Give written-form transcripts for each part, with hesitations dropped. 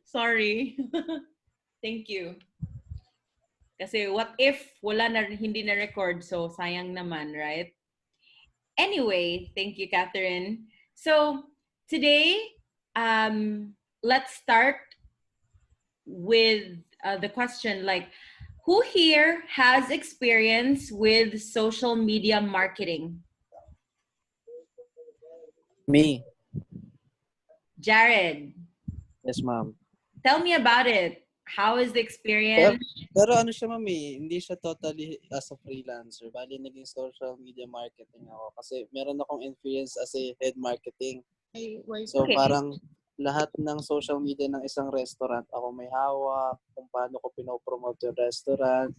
Sorry. Thank you. Kasi what if wala na, hindi na record, so sayang naman, right? Anyway, thank you, Catherine. So today, let's start with the question like, who here has experience with social media marketing? Me. Jared, Yes, ma'am. tell me about it. How is the experience? Pero ano siya, ma'am, hindi siya totally as a freelancer. Bali, naging social media marketing ako. Kasi meron akong experience as a head marketing. So, Okay. parang lahat ng social media ng isang restaurant, ako may hawak, kung paano ko pinopromote yung restaurant,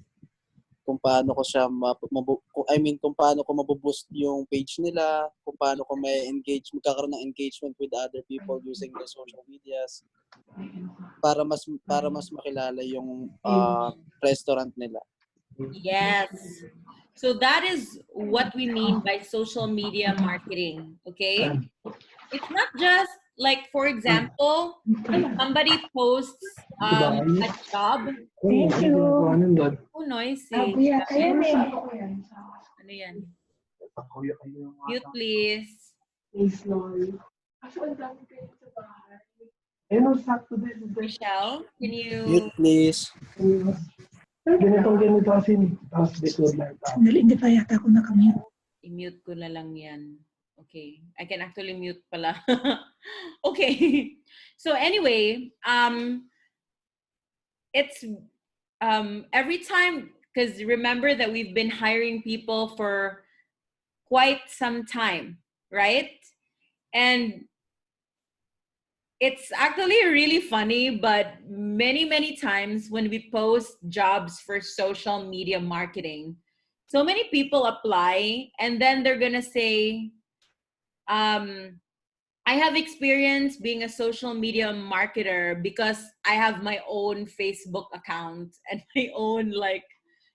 kung paano ko siya kung paano ko mabuboost yung page nila, kung paano ko magkakaroon ng engagement with other people using the social medias para mas makilala yung restaurant nila. Yes. So that is what we mean by social media marketing, okay? It's not just like, for example, somebody posts a job. Thank you. Oh, noisy. Ano yan? Mute, please. Michelle, can you... Mute, please. Ganito kasi. Hindi pa yata ako nakamute. I-mute ko na lang yan. Okay. I can actually mute pala. Okay. So anyway, it's every time, because remember that we've been hiring people for quite some time, right? And it's actually really funny, but many times when we post jobs for social media marketing, so many people apply and then they're gonna say, I have experience being a social media marketer because I have my own Facebook account and my own like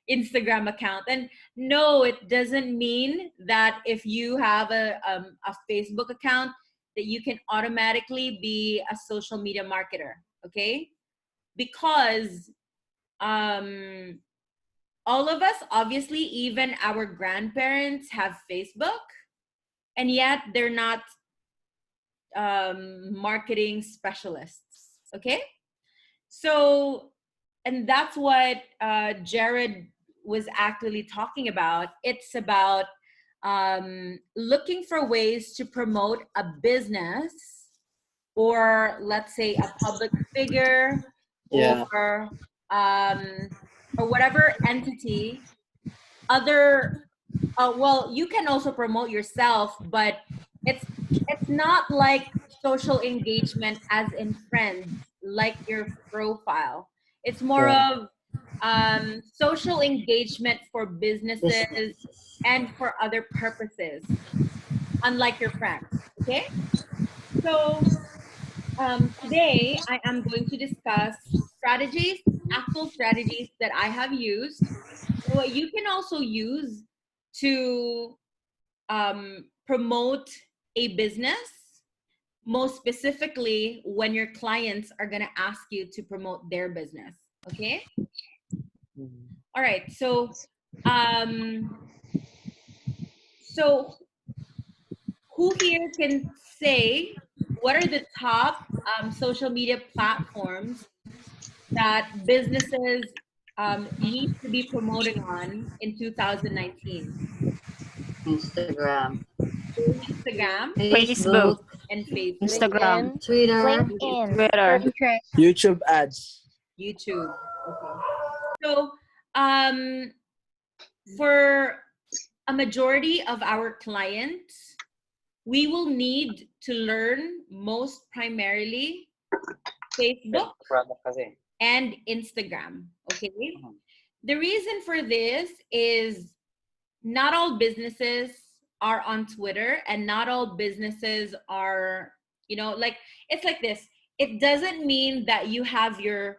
Instagram account. And no, it doesn't mean that if you have a Facebook account that you can automatically be a social media marketer, okay? Because all of us, obviously, even our grandparents have Facebook, and yet they're not marketing specialists, okay? So, and that's what Jared was actually talking about. It's about looking for ways to promote a business, or let's say a public figure, or whatever entity. Well, you can also promote yourself, but it's not like social engagement as in friends, like your profile. It's more of social engagement for businesses and for other purposes, unlike your friends. Okay? So today I am going to discuss strategies, actual strategies that I have used, and what you can also use to promote a business, most specifically when your clients are going to ask you to promote their business. Okay? All right. So who here can say what are the top social media platforms that businesses need to be promoting on in 2019? Instagram, Facebook, and Facebook, Instagram, Twitter, LinkedIn, Twitter, Pinterest. YouTube ads. YouTube. Okay. So for a majority of our clients, we will need to learn most primarily Facebook and Instagram. Okay. The reason for this is not all businesses are on Twitter, and not all businesses are, like, it's like this. It doesn't mean that you have your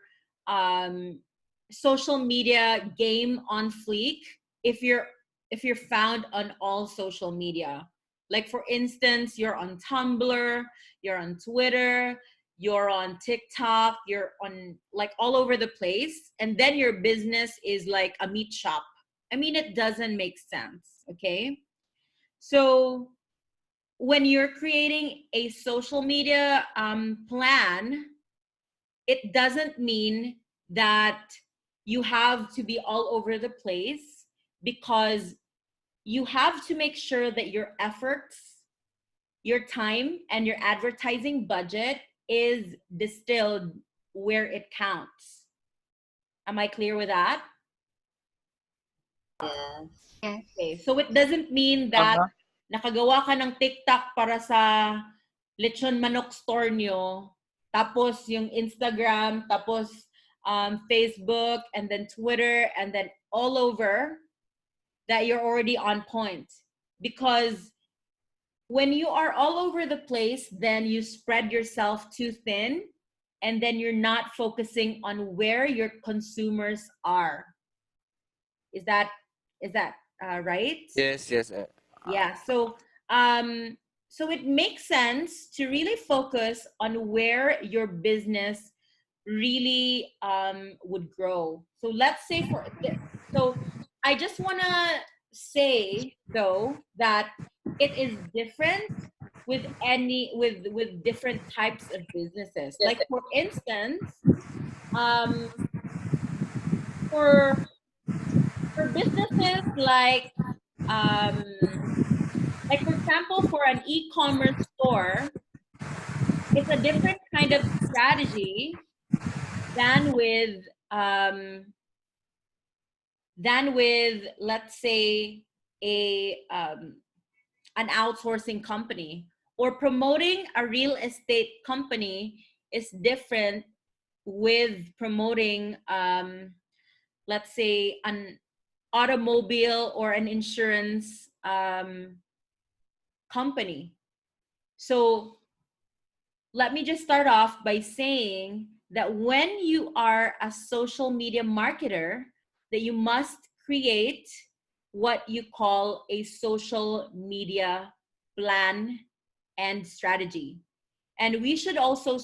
social media game on fleek if you're found on all social media. Like, for instance, you're on Tumblr, you're on Twitter, you're on TikTok, you're on like all over the place, and then your business is like a meat shop. I mean, it doesn't make sense, okay? So when you're creating a social media plan, it doesn't mean that you have to be all over the place, because you have to make sure that your efforts, your time, and your advertising budget is distilled where it counts. Am I clear with that? Yes. Yes. Okay, so it doesn't mean that nakagawa ka ng TikTok para sa lechon manok store nyo, tapos yung Instagram, tapos Facebook, and then Twitter, and then all over, that you're already on point. Because when you are all over the place, then you spread yourself too thin, and then you're not focusing on where your consumers are. Is that right? Yes, yes. Yeah. So it makes sense to really focus on where your business really would grow. So let's say so I just want to say though that it is different with different types of businesses. Like for instance, um, for businesses um, like for example, for an e-commerce store, it's a different kind of strategy than with let's say an outsourcing company, or promoting a real estate company is different with promoting let's say an automobile or an insurance company. So let me just start off by saying that when you are a social media marketer, that you must create what you call a social media plan and strategy. And we should also,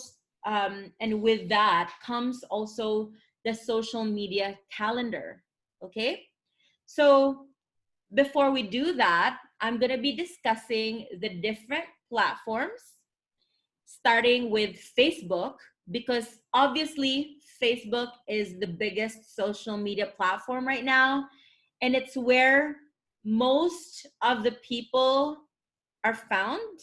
and with that comes also the social media calendar, okay? So before we do that, I'm gonna be discussing the different platforms, starting with Facebook, because obviously Facebook is the biggest social media platform right now, and it's where most of the people are found,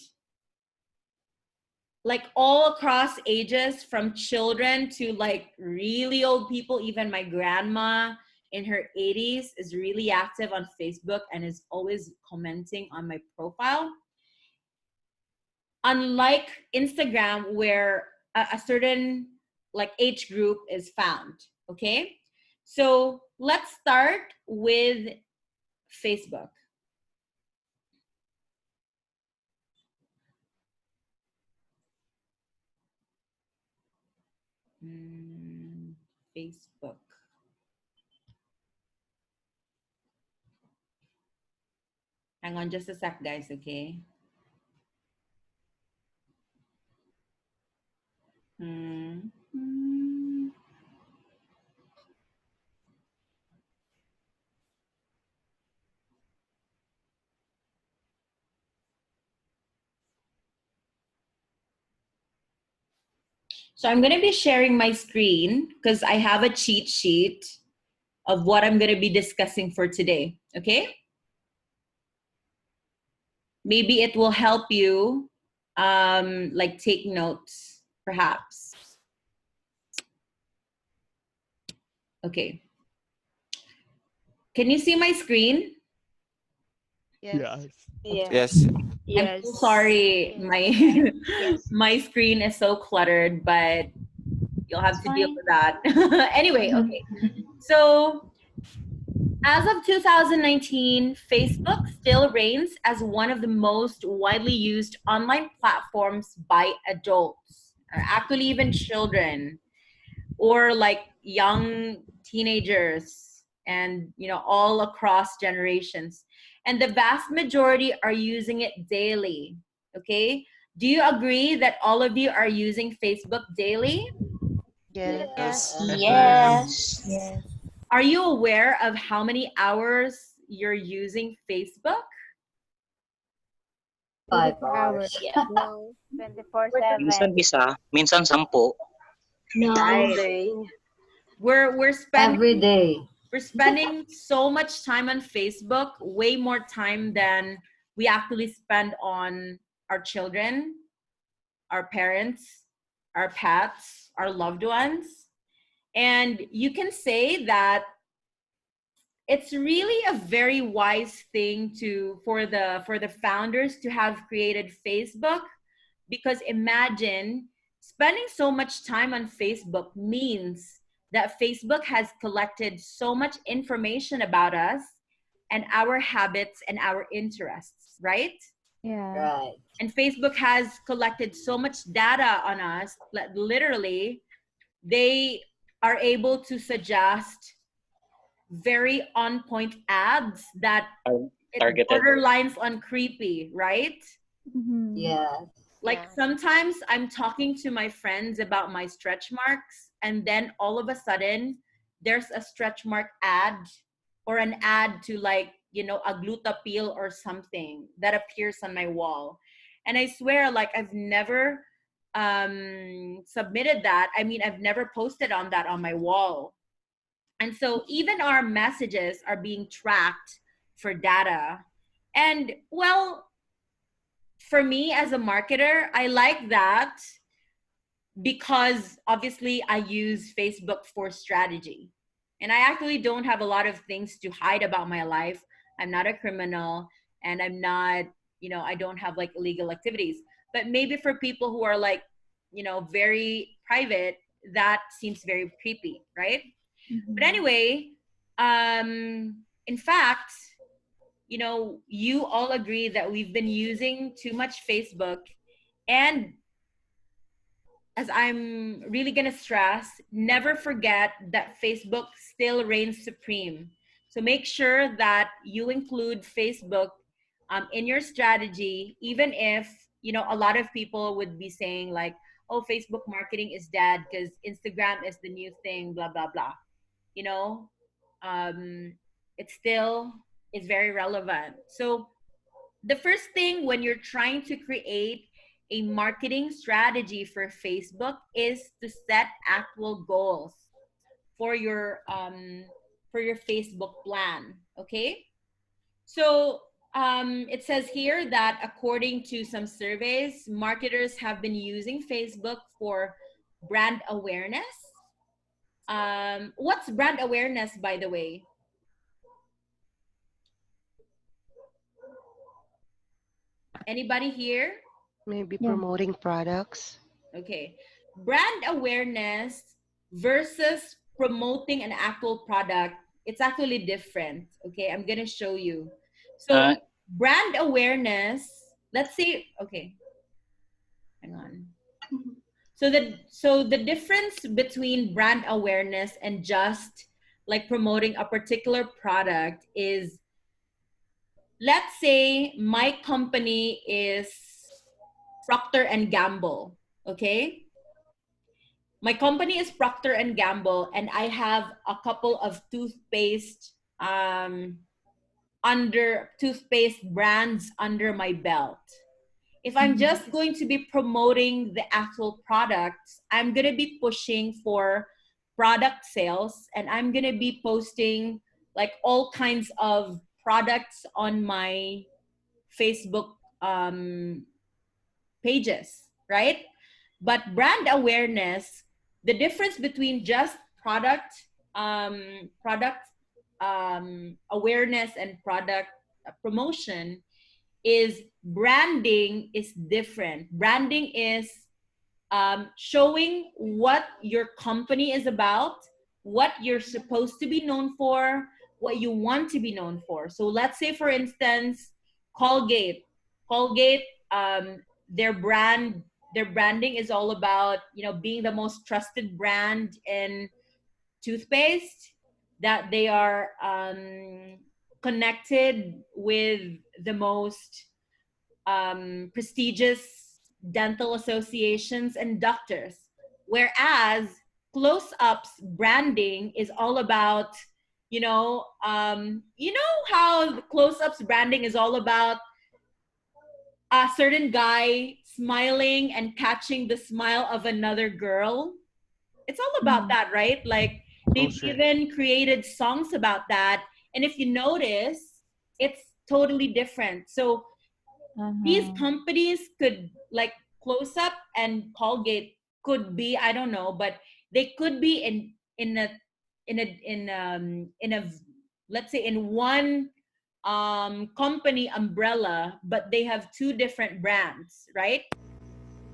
like all across ages, from children to like really old people. Even my grandma in her 80s is really active on Facebook and is always commenting on my profile. Unlike Instagram, where a certain like age group is found, okay? So let's start with Facebook. Facebook. Hang on just a sec, guys, okay? So I'm going to be sharing my screen because I have a cheat sheet of what I'm going to be discussing for today, okay? Maybe it will help you like take notes, perhaps. Okay. Can you see my screen? Yes. Yes. I'm so sorry. My screen is so cluttered, but you'll have to deal with that. Anyway, okay. So as of 2019, Facebook still reigns as one of the most widely used online platforms by adults, or actually even children, or like young teenagers, and all across generations. And the vast majority are using it daily, okay? Do you agree that all of you are using Facebook daily? Yes. Yes. Yes. Yes. Are you aware of how many hours you're using Facebook? 5 hours. No. Minsan 24/7. isa, minsan 10. No. Right. Day. We're Every spending day. we're spending so much time on Facebook, way more time than we actually spend on our children, our parents, our pets, our loved ones. And you can say that it's really a very wise thing for the founders to have created Facebook, because imagine spending so much time on Facebook means that Facebook has collected so much information about us and our habits and our interests, right? Yeah. Right. And Facebook has collected so much data on us that literally they are able to suggest very on point ads that it Targeted. borderlines on creepy, right? Mm-hmm. Yes. Like sometimes I'm talking to my friends about my stretch marks, and then all of a sudden there's a stretch mark ad or an ad to, like, you know, a glutapil or something that appears on my wall. And I swear, like, I've never submitted that. I mean, I've never posted on that on my wall. And so even our messages are being tracked for data. And well, for me as a marketer, I like that because obviously I use Facebook for strategy. And I actually don't have a lot of things to hide about my life. I'm not a criminal, and I'm not, you know, I don't have like illegal activities. But maybe for people who are like, you know, very private, that seems very creepy, right? But anyway, in fact, you know, you all agree that we've been using too much Facebook. And as I'm really gonna stress, never forget that Facebook still reigns supreme. So make sure that you include Facebook in your strategy, even if, you know, a lot of people would be saying like, oh, Facebook marketing is dead because Instagram is the new thing, blah, blah, blah. You know, it still is very relevant. So the first thing when you're trying to create a marketing strategy for Facebook is to set actual goals for your Facebook plan. Okay, so it says here that according to some surveys, marketers have been using Facebook for brand awareness. What's brand awareness, by the way? Anybody here? Maybe Yeah. promoting products. Okay. Brand awareness versus promoting an actual product, it's actually different. Okay, I'm gonna show you. So Uh, brand awareness, let's say, okay, hang on. So the difference between brand awareness and just like promoting a particular product is, let's say my company is Procter and Gamble, okay? My company is Procter and Gamble, and I have a couple of toothpaste brands under my belt. If I'm just going to be promoting the actual products, I'm going to be pushing for product sales, and I'm going to be posting like all kinds of products on my Facebook pages, right? But brand awareness, the difference between just product awareness and product promotion is branding is different. Branding is showing what your company is about, what you're supposed to be known for, what you want to be known for. So let's say, for instance, Colgate. Colgate, their branding is all about, you know, being the most trusted brand in toothpaste. That they are connected with the most prestigious dental associations, and doctors. Whereas close-ups branding is all about, you know how close-ups branding is all about a certain guy smiling and catching the smile of another girl. It's all about that, right? Like they've even created songs about that. And if you notice, it's totally different. So these companies could, like Close Up and Colgate could be, I don't know, but they could be in a let's say in one company umbrella, but they have two different brands, right?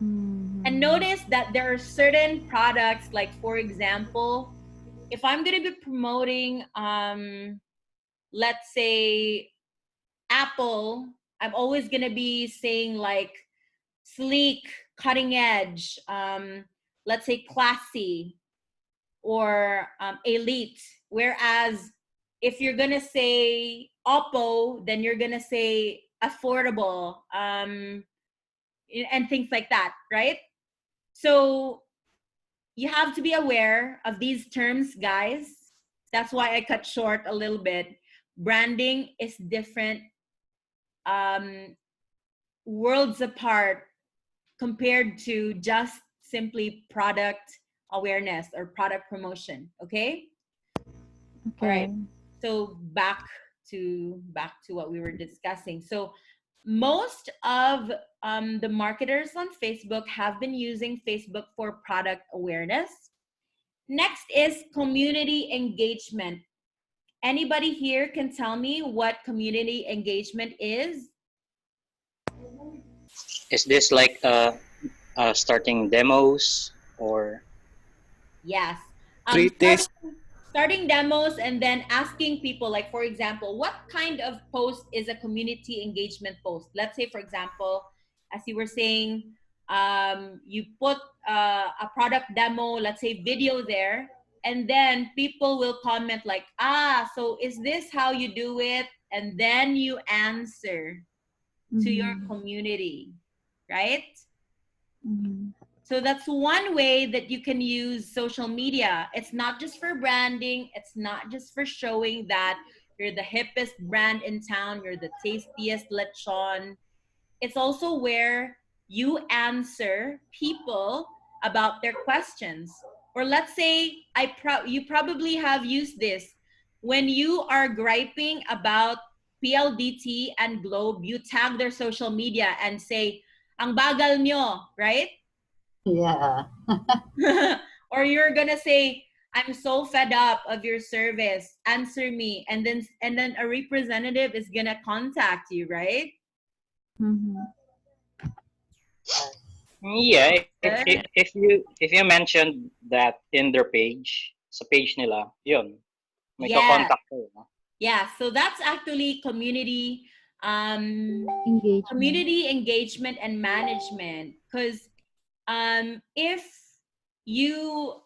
And notice that there are certain products, like for example, if I'm going to be promoting let's say Apple, I'm always going to be saying like sleek, cutting edge, let's say classy, or elite. Whereas if you're gonna say Oppo, then you're gonna say affordable, and things like that, right? So you have to be aware of these terms, guys. That's why I cut short a little bit. Branding is different, worlds apart compared to just simply product awareness or product promotion. Okay. All right. So back to what we were discussing. So most of the marketers on Facebook have been using Facebook for product awareness. Next is community engagement. Anybody here can tell me what community engagement is? Is this like starting demos or? Yes. Free test. Starting demos and then asking people, like, for example, what kind of post is a community engagement post? Let's say, for example, as you were saying, you put a product demo, let's say video there, and then people will comment like, so is this how you do it? And then you answer to your community, right? So that's one way that you can use social media. It's not just for branding. It's not just for showing that you're the hippest brand in town, you're the tastiest lechon. It's also where you answer people about their questions. Or let's say you probably have used this. When you are griping about PLDT and Globe, you tag their social media and say, "Ang bagal nyo," right? Yeah. Or you're gonna say, "I'm so fed up of your service. Answer me." And then a representative is gonna contact you, right? Yeah, if you mentioned that in their page, sa page nila, yun, may contact ko. Yeah, so that's actually community engagement and management. Because if you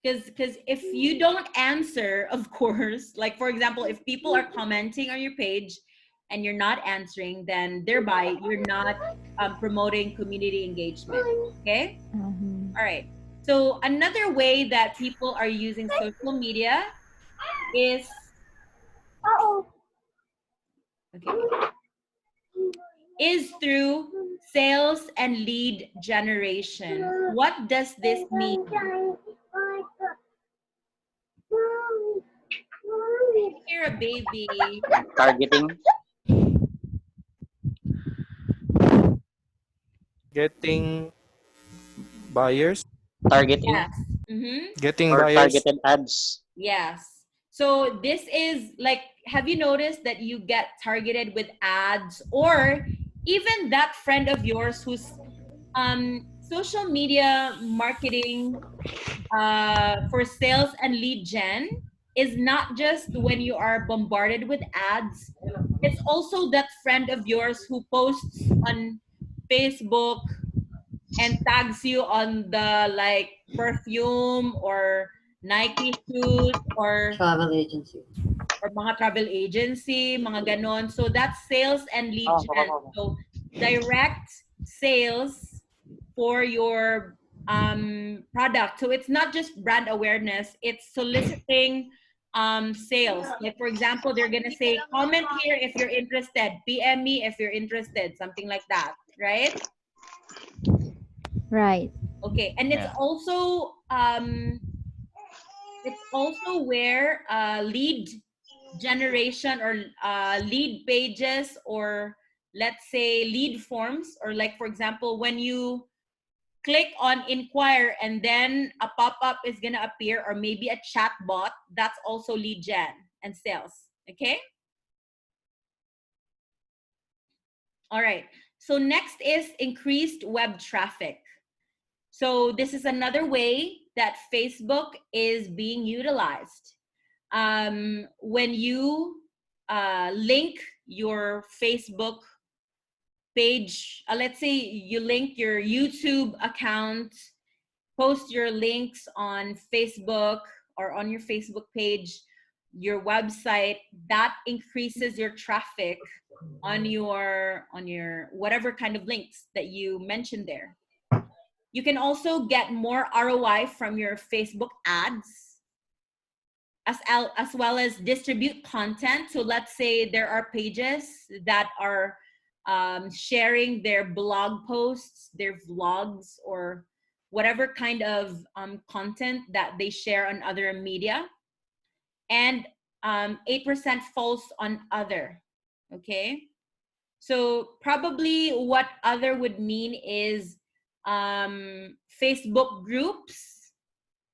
because if you don't answer, of course, like for example, if people are commenting on your page and you're not answering, then thereby you're not promoting community engagement. Okay. All right. So another way that people are using social media is through sales and lead generation. What does this mean? You're a baby. Targeting. Getting buyers. Targeting. Yes. Getting or buyers. Targeted ads. Yes. So this is like, have you noticed that you get targeted with ads, or even that friend of yours who's social media marketing for sales and lead gen is not just when you are bombarded with ads. It's also that friend of yours who posts on Facebook and tags you on the like perfume or Nike shoes or Travel agency. mga travel agency, mga ganon. So that's sales and lead gen. So direct sales for your product. So it's not just brand awareness, it's soliciting sales. Like for example, they're gonna say, comment here if you're interested, PM me if you're interested, something like that, right? Right. Okay, and it's also where lead generation or lead pages, or let's say lead forms, or like for example, when you click on inquire and then a pop-up is gonna appear, or maybe a chat bot, that's also lead gen and sales. Okay. All right, so next is increased web traffic. So this is another way that Facebook is being utilized. When you link your Facebook page, let's say you link your YouTube account, post your links on Facebook or on your Facebook page, your website, that increases your traffic on your whatever kind of links that you mentioned there. You can also get more ROI from your Facebook ads, as well as distribute content. So let's say there are pages that are sharing their blog posts, their vlogs, or whatever kind of content that they share on other media. And 8% falls on other, okay? So probably what other would mean is Facebook groups.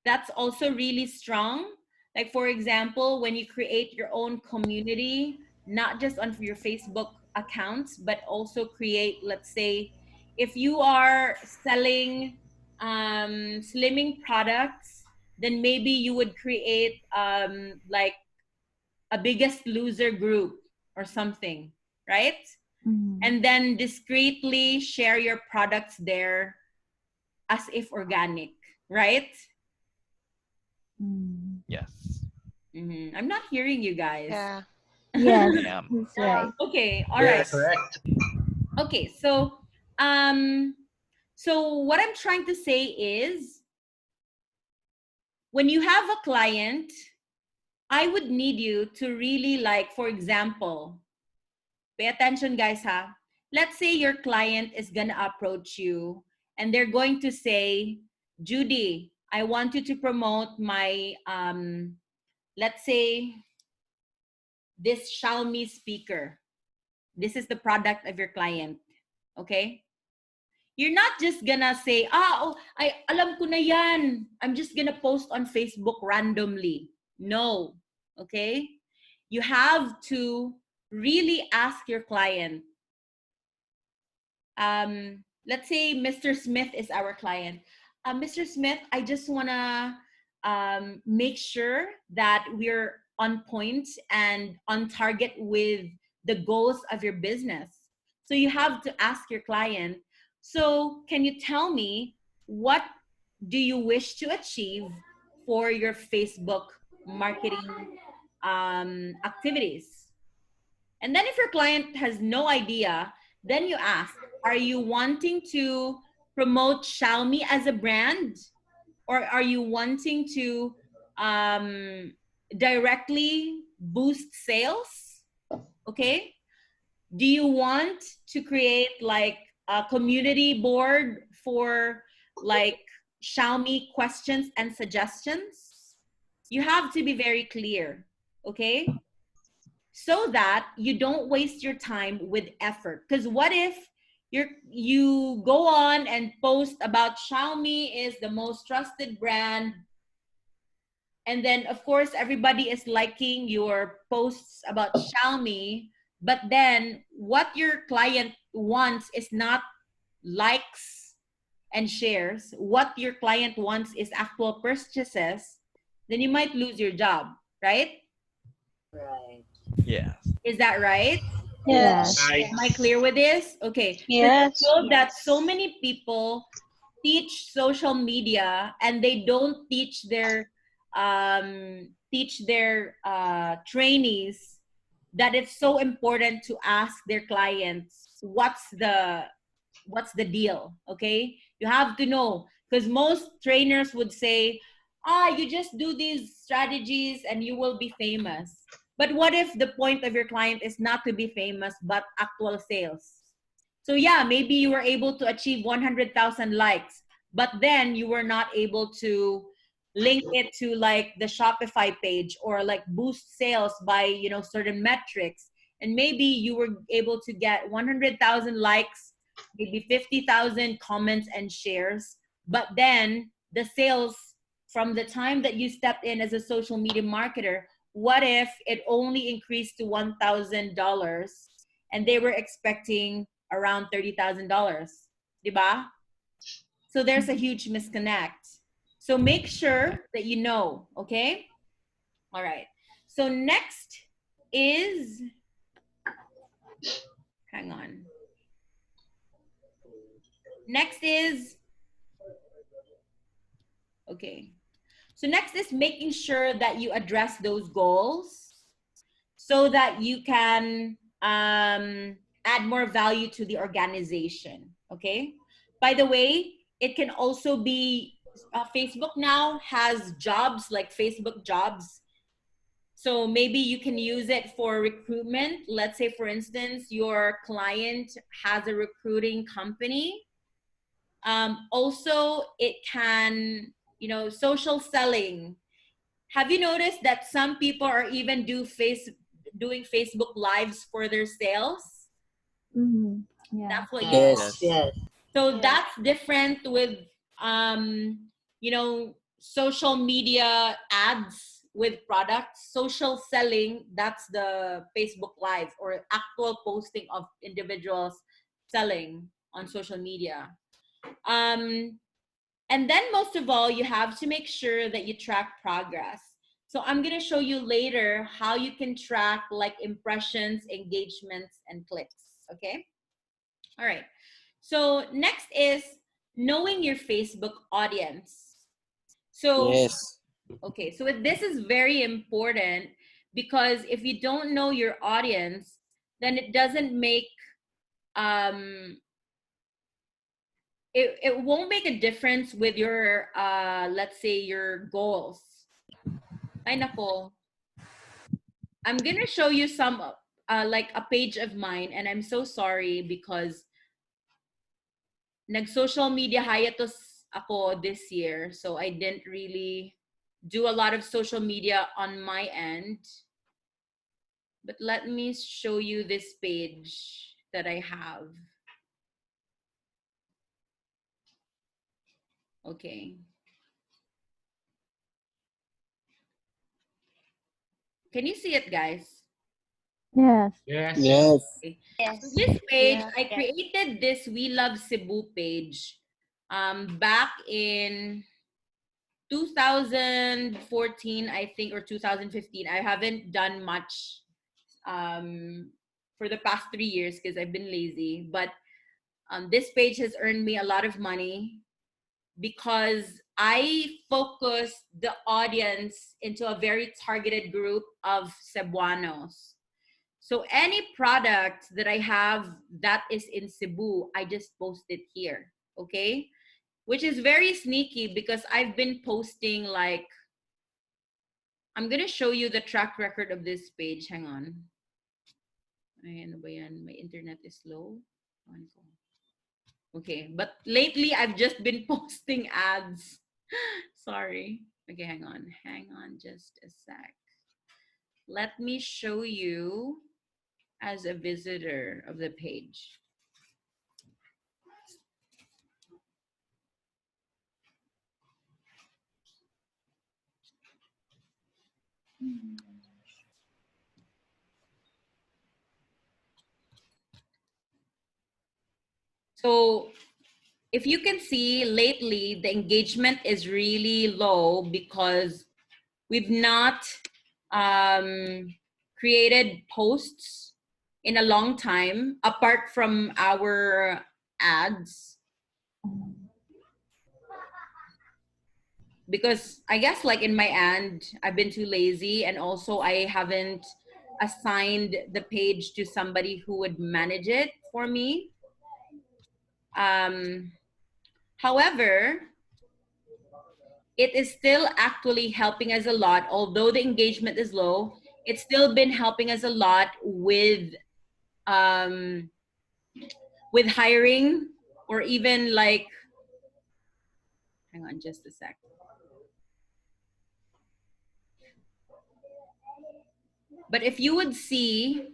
That's also really strong. Like for example, when you create your own community, not just on your Facebook accounts, but also create, let's say, if you are selling slimming products, then maybe you would create like a biggest loser group or something, right? Mhm. And then discreetly share your products there as if organic, right? Mm. Yes. I'm not hearing you guys. Yeah. Yes, Yeah. that's right. Okay, all right. Correct. Okay, so what I'm trying to say is, when you have a client, I would need you to really, like, for example, pay attention guys, ha. Let's say your client is gonna approach you and they're going to say, Judee, I want you to promote my let's say this Xiaomi speaker. This is the product of your client. Okay? You're not just gonna say, alam ko na yan. I'm just gonna post on Facebook randomly. No. Okay? You have to really ask your client. Let's say Mr. Smith is our client. Mr. Smith, I just wanna make sure that we're on point and on target with the goals of your business. So you have to ask your client, so can you tell me, what do you wish to achieve for your Facebook marketing activities? And then if your client has no idea, then you ask, are you wanting to promote Xiaomi as a brand? Or are you wanting to directly boost sales? Okay. Do you want to create like a community board for like Xiaomi questions and suggestions? You have to be very clear. Okay. So that you don't waste your time with effort. Because what if you go on and post about Xiaomi is the most trusted brand, and then of course everybody is liking your posts about Xiaomi, but then what your client wants is not likes and shares. What your client wants is actual purchases. Then you might lose your job, right? Right. Yes. Is that right? Yes. Am I clear with this? Okay. 'Cause Yes. I know that so many people teach social media and they don't teach their trainees that it's so important to ask their clients what's what's the deal, okay? You have to know, because most trainers would say, you just do these strategies and you will be famous. But what if the point of your client is not to be famous, but actual sales? So yeah, maybe you were able to achieve 100,000 likes, but then you were not able to link it to like the Shopify page or like boost sales by, you know, certain metrics. And maybe you were able to get 100,000 likes, maybe 50,000 comments and shares, but then the sales from the time that you stepped in as a social media marketer, what if it only increased to $1,000 and they were expecting around $30,000, diba? So there's a huge misconnect. So make sure that you know, okay? All right. So next is, hang on. Next is, okay. So next is making sure that you address those goals so that you can add more value to the organization, okay? By the way, it can also be, Facebook now has jobs like Facebook jobs. So maybe you can use it for recruitment. Let's say, for instance, your client has a recruiting company. Also, it can, you know, social selling. Have you noticed that some people are even doing Facebook lives for their sales? Mm-hmm. Yeah. That's what you Yes. Yes. So Yes. that's different with, you know, social media ads with products. Social selling, that's the Facebook Live or actual posting of individuals selling on social media. And then most of all, you have to make sure that you track progress. So I'm going to show you later how you can track like impressions, engagements, and clicks. Okay. All right. So next is knowing your Facebook audience. So, Yes. okay, so this is very important because if you don't know your audience, then it doesn't make, it won't make a difference with your, let's say your goals. Ay nako. I'm gonna show you some, like a page of mine, and I'm so sorry because nag-social media hiatus ako this year, so I didn't really do a lot of social media on my end. But let me show you this page that I have. Okay. Can you see it, guys? Yes. Yes. Okay. Yes. So this page, Yeah. I created this We Love Cebu page back in 2014, I think, or 2015. I haven't done much for the past 3 years because I've been lazy. But this page has earned me a lot of money because I focused the audience into a very targeted group of Cebuanos. So any product that I have that is in Cebu, I just post it here, okay? Which is very sneaky because I've been posting like, I'm gonna show you the track record of this page. Hang on. Ay, ano ba yan? My internet is slow. Okay, but lately I've just been posting ads. Sorry. Okay, hang on. Hang on just a sec. Let me show you as a visitor of the page. So if you can see lately, the engagement is really low because we've not created posts in a long time apart from our ads, because I guess like in my end I've been too lazy, and also I haven't assigned the page to somebody who would manage it for me. However, it is still actually helping us a lot. Although the engagement is low, it's still been helping us a lot with hiring, or even like, hang on just a sec. But if you would see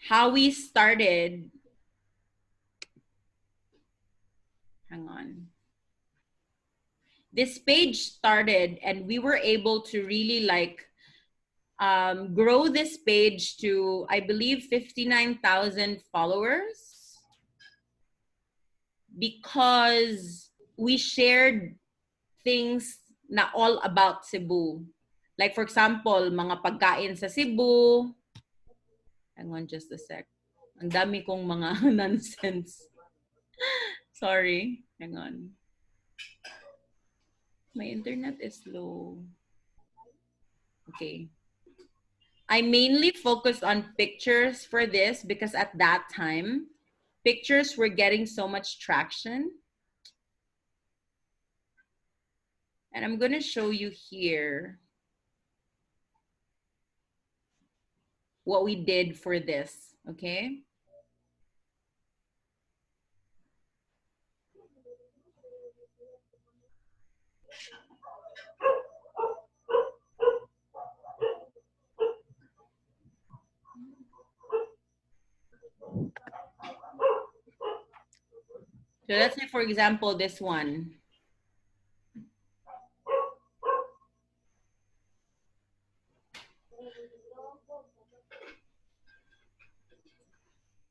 how we started, hang on. This page started and we were able to really like grow this page to, I believe, 59,000 followers, because we shared things na all about Cebu. Like for example, mga pagkain sa Cebu. Hang on just a sec. Ang dami kong mga nonsense. Sorry. Hang on. My internet is slow. Okay. I mainly focused on pictures for this because at that time, pictures were getting so much traction. And I'm going to show you here what we did for this, okay? So let's say, for example, this one.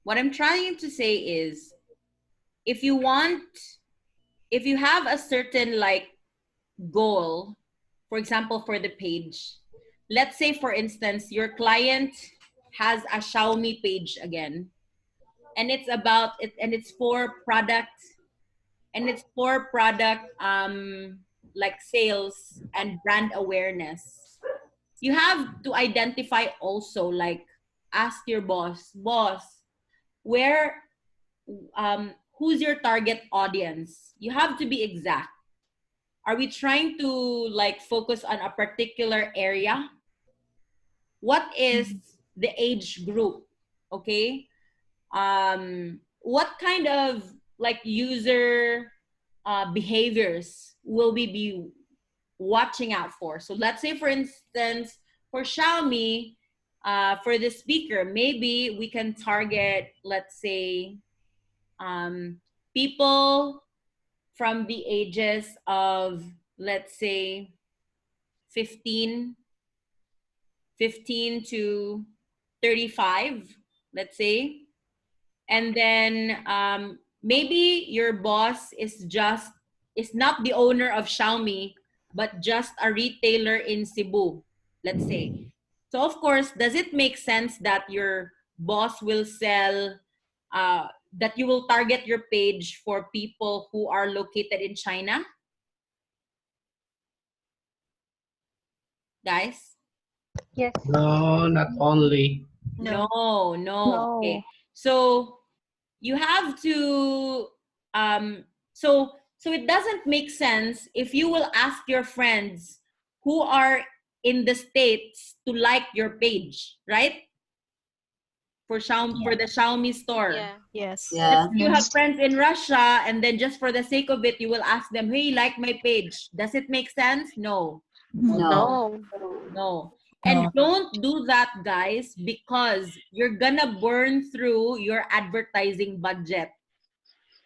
What I'm trying to say is, if you have a certain like goal, for example, for the page, let's say, for instance, your client has a Xiaomi page again, and it's about it, and it's for product, like sales and brand awareness. You have to identify also, like, ask your boss, where who's your target audience? You have to be exact. Are we trying to like focus on a particular area? What is the age group? Okay. What kind of like user behaviors will we be watching out for? So let's say, for instance, for Xiaomi, for the speaker, maybe we can target, let's say, people from the ages of, let's say, 15 to 35, let's say. And then maybe your boss is not the owner of Xiaomi, but just a retailer in Cebu, let's say. So of course, does it make sense that your boss will sell, that you will target your page for people who are located in China? Guys? Yes. No, not only. No. No. Okay. So you have to so it doesn't make sense if you will ask your friends who are in the States to like your page, right? For Xiaomi, for the Xiaomi store. Yeah. Yes. Yeah. You have friends in Russia, and then just for the sake of it, you will ask them, hey, like my page. Does it make sense? No. No. No. And don't do that, guys, because you're gonna burn through your advertising budget.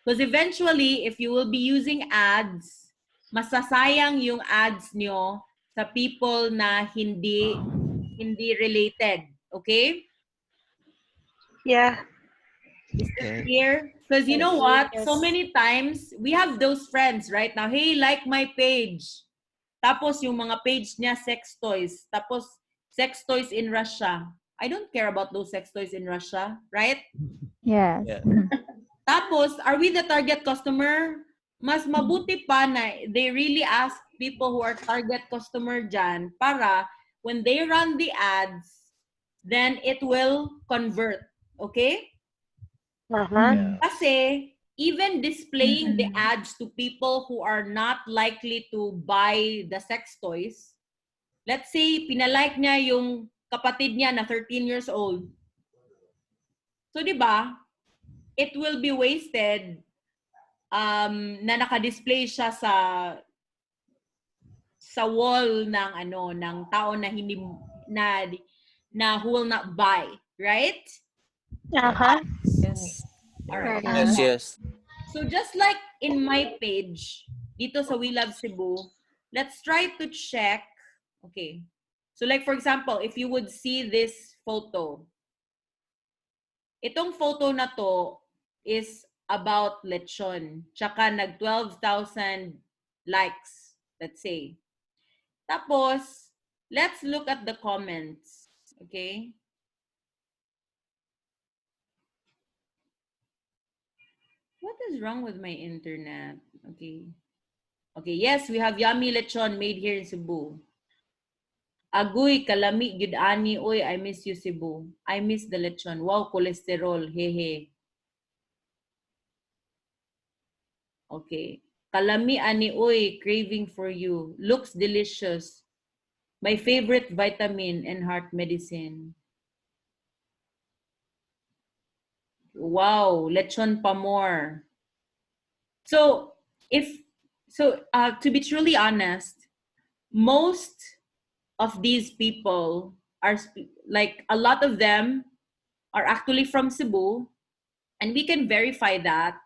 Because eventually, if you will be using ads, masasayang yung ads nyo sa people na hindi related. Okay? Yeah. Is this clear? Because you know what? Yes. So many times, we have those friends right now. Hey, like my page. Tapos yung mga page niya, sex toys. Tapos, sex toys in Russia. I don't care about those sex toys in Russia, right? Yes. Yeah. Tapos, are we the target customer? Mas mabuti pa na they really ask people who are target customer dyan para when they run the ads, then it will convert. Okay? Uh-huh. Yeah. Kasi, even displaying the ads to people who are not likely to buy the sex toys. Let's say, pinalike niya yung kapatid niya na 13 years old. So, di ba, it will be wasted na nakadisplay siya sa wall ng ng tao na hindi na who will not buy, right? Yes. All right. Yes, yes. So just like in my page dito sa We Love Cebu, let's try to check. Okay. So like for example, if you would see this photo. Itong photo na to is about lechon. Tsaka nag 12,000 likes, let's say. Tapos, let's look at the comments. Okay? What is wrong with my internet? Okay. Okay, yes, we have yummy lechon made here in Cebu. Agoy, kalami, gid ani, oy, I miss you, Cebu. I miss the lechon. Wow, cholesterol, hehe. Okay. Kalami ani, oy, craving for you. Looks delicious. My favorite vitamin and heart medicine. Wow, lechon pa more. So, to be truly honest, most of these people are like a lot of them are actually from Cebu, and we can verify that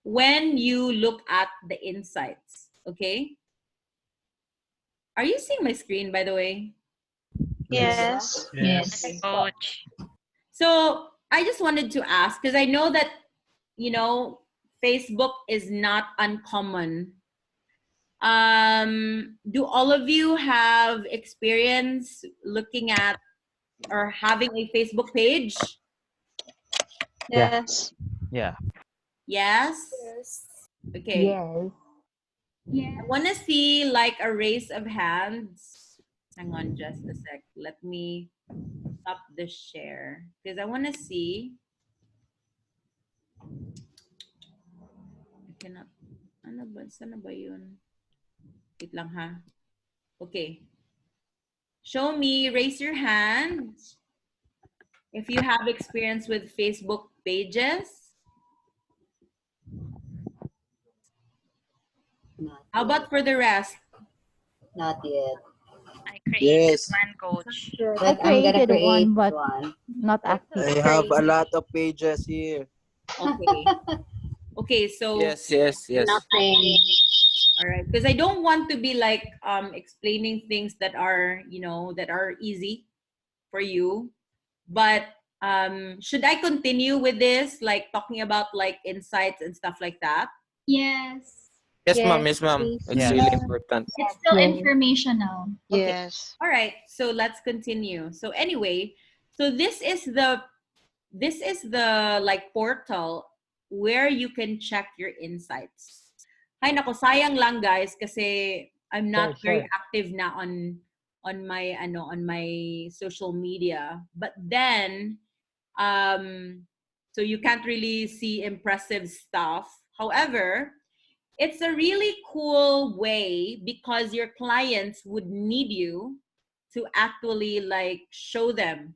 when you look at the insights. Okay? Are you seeing my screen, by the way? Yes. Yes. Coach. So I just wanted to ask, because I know that, Facebook is not uncommon. Do all of you have experience looking at or having a Facebook page? Yes. Yeah. Yes? Okay. Yes. I want to see like a raise of hands. Hang on just a sec. Let me stop the share because I want to see. I cannot. Sana ba yun? Wait lang ha. Okay. Show me, raise your hand if you have experience with Facebook pages. Not How about yet. for the rest? Not yet. I created Yes. one, Coach. I But I'm gonna created create one, but one. not active. I have a lot of pages here. Okay. Okay, so Yes, yes, yes. Nothing. all right, because I don't want to be like explaining things that are, that are easy for you. But should I continue with this, like talking about like insights and stuff like that? Yes. Yes, ma'am. Yes, Yes, ma'am. please. It's Yes. really important. It's still Yes. informational. Okay. Yes. All right, so let's continue. So anyway, so this is the like portal where you can check your insights. Hay nako, sayang lang guys kasi I'm not very Share. active na on my social media. But then so you can't really see impressive stuff. However, it's a really cool way because your clients would need you to actually like show them,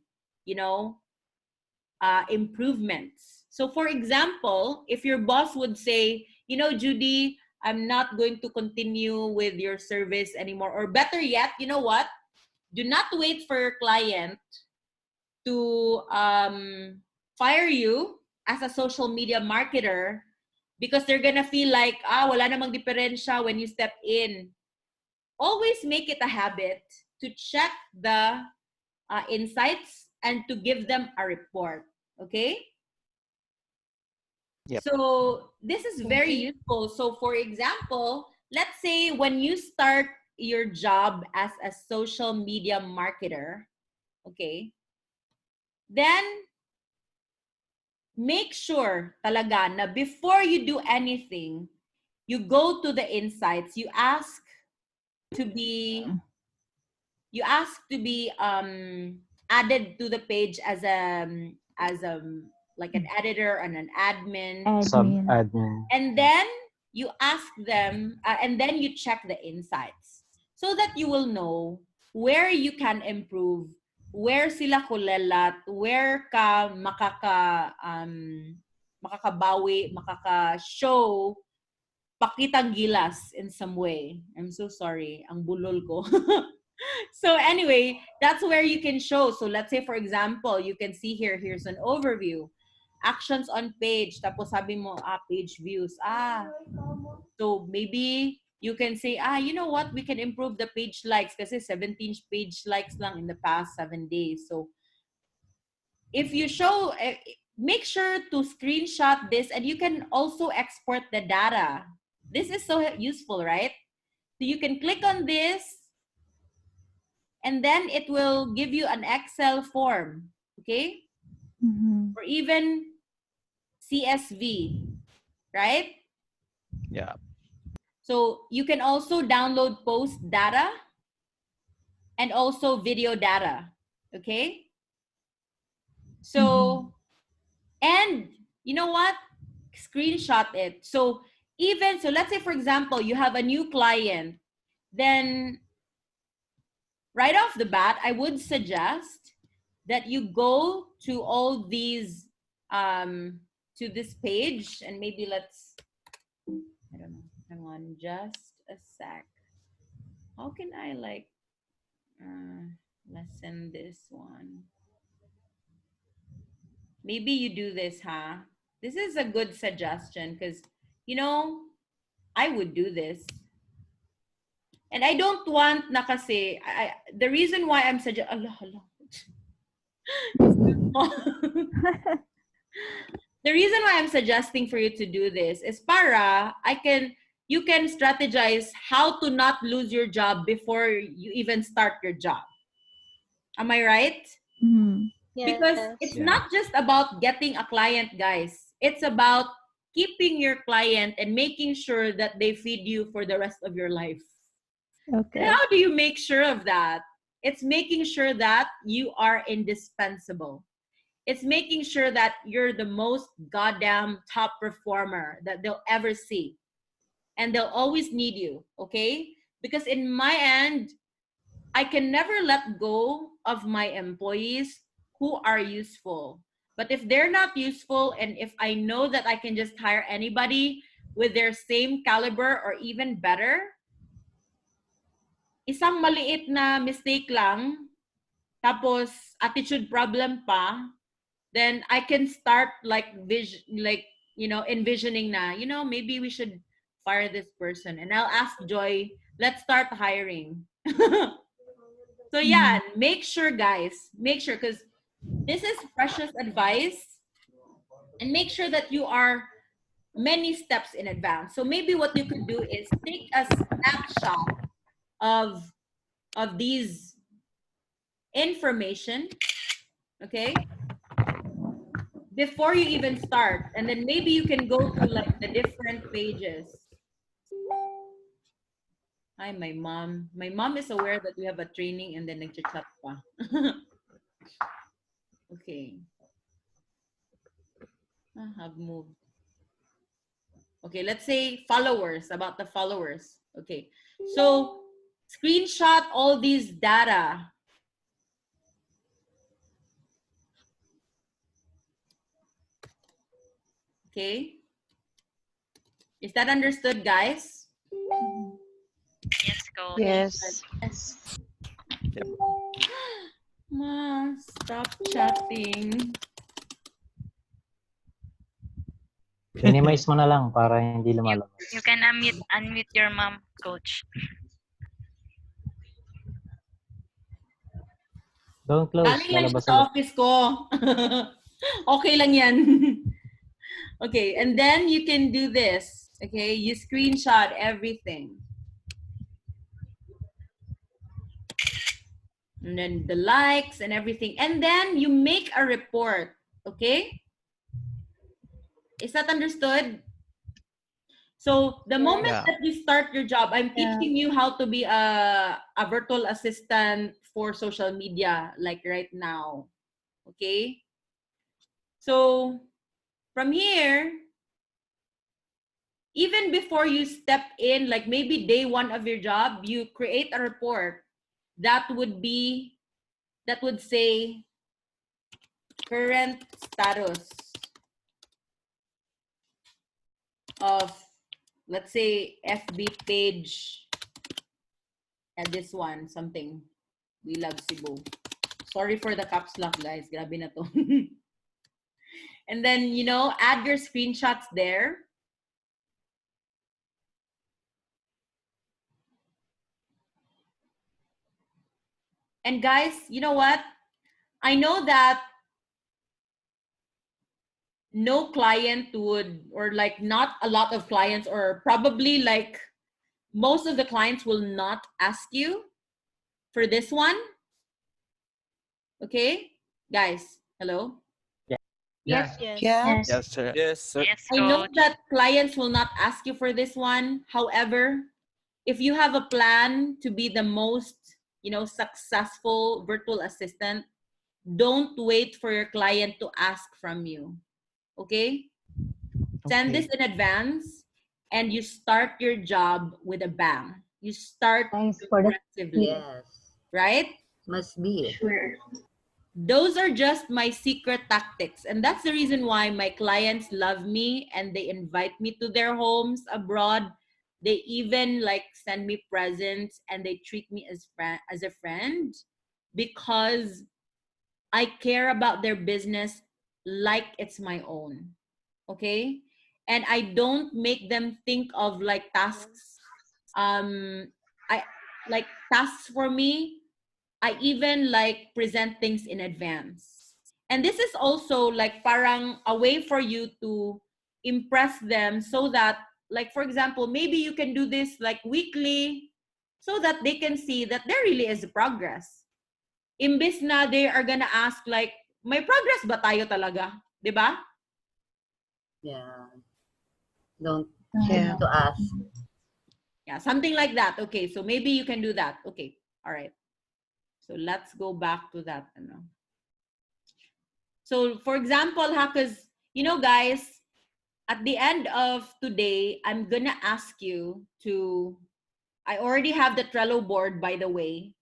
improvements. So for example, if your boss would say, Judee, I'm not going to continue with your service anymore. Or better yet, you know what? Do not wait for your client to fire you as a social media marketer because they're gonna feel like, wala namang diferensya when you step in. Always make it a habit to check the insights and to give them a report. Okay? Yep. So this is very useful. So for example, let's say when you start your job as a social media marketer, okay, then make sure talaga na before you do anything, you go to the insights, you ask to be added to the page as a like an editor and an admin. Admin. Sub-admin. And then you ask them, and then you check the insights so that you will know where you can improve, where sila kulelat, where ka makakabawi, makaka-show pakitang gilas in some way. I'm so sorry, ang bulol ko. So anyway, that's where you can show. So let's say, for example, you can see here, here's an overview. Actions on page. Tapos sabi mo, page views. So maybe you can say, you know what? We can improve the page likes kasi 17 page likes lang in the past 7 days. So if you show, make sure to screenshot this, and you can also export the data. This is so useful, right? So you can click on this, and then it will give you an Excel form, okay? Or even CSV, right? Yeah. So you can also download post data and also video data, okay? So, and you know what? Screenshot it. So let's say, for example, you have a new client, then right off the bat, I would suggest that you go to all these, to this page, and maybe let's, I don't know, hang on just a sec. How can I lessen this one? Maybe you do this, huh? This is a good suggestion because, I would do this. And I don't want na kasi, the reason why I'm suggesting, the reason why I'm suggesting for you to do this is para you can strategize how to not lose your job before you even start your job. Am I right? Yes. Because it's not just about getting a client, guys. It's about keeping your client and making sure that they feed you for the rest of your life. Okay. And how do you make sure of that? It's making sure that you are indispensable. It's making sure that you're the most goddamn top performer that they'll ever see. And they'll always need you, okay? Because in my end, I can never let go of my employees who are useful. But if they're not useful, and if I know that I can just hire anybody with their same caliber or even better, isang maliit na mistake lang, tapos attitude problem pa, then I can start envisioning na, maybe we should fire this person. And I'll ask Joy, let's start hiring. So yeah, make sure, guys, because this is precious advice, and make sure that you are many steps in advance. So maybe what you could do is take a snapshot of these information, okay, before you even start, and then maybe you can go through the different pages. Hi, my mom is aware that we have a training, and then nagchat pa. Okay, I have moved. Okay, let's say followers, about the followers. Okay, so screenshot all these data. Okay, is that understood, guys? Yes, Coach. Yes. Ma, stop chatting. Minimize mo na lang para hindi lumalabas. You can unmute your mom, Coach. Don't close. Galing lang Lalabas siya sa ulit. office ko. Okay lang yan. Okay, and then you can do this. Okay, you screenshot everything. And then the likes and everything. And then you make a report. Okay? Is that understood? So the moment that you start your job, I'm teaching you how to be a virtual assistant for social media, like right now. Okay? So from here, even before you step in, like maybe day one of your job, you create a report that would say current status of, let's say, FB page, and this one, something, We Love Cebu. Sorry for the caps lock, guys. Grabe na to. And then, add your screenshots there. And guys, you know what? I know that no client would, or like not a lot of clients, or probably like most of the clients will not ask you for this one. Okay? Guys, hello? Yes. Yeah. Yes, sir. Yes, sir. Yes, I know coach. that clients will not ask you for this one. However, if you have a plan to be the most, successful virtual assistant, don't wait for your client to ask from you. Okay? Send this in advance and you start your job with a bang. You start Thanks for the aggressively, Yes. right? Must be. Sure. Those are just my secret tactics. And that's the reason why my clients love me and they invite me to their homes abroad. They even like send me presents and they treat me as a friend, because I care about their business like it's my own. Okay? And I don't make them think of like tasks. I like tasks for me. I even like present things in advance. And this is also like parang a way for you to impress them, so that, like, for example, maybe you can do this like weekly, so that they can see that there really is progress. Imbis na they are gonna ask like, may progress ba tayo talaga? Diba? Yeah. Don't Yeah. to ask. Yeah, something like that. Okay, so maybe you can do that. Okay, all right. So let's go back to that. So for example, because, guys, at the end of today, I'm gonna ask you to, I already have the Trello board, by the way,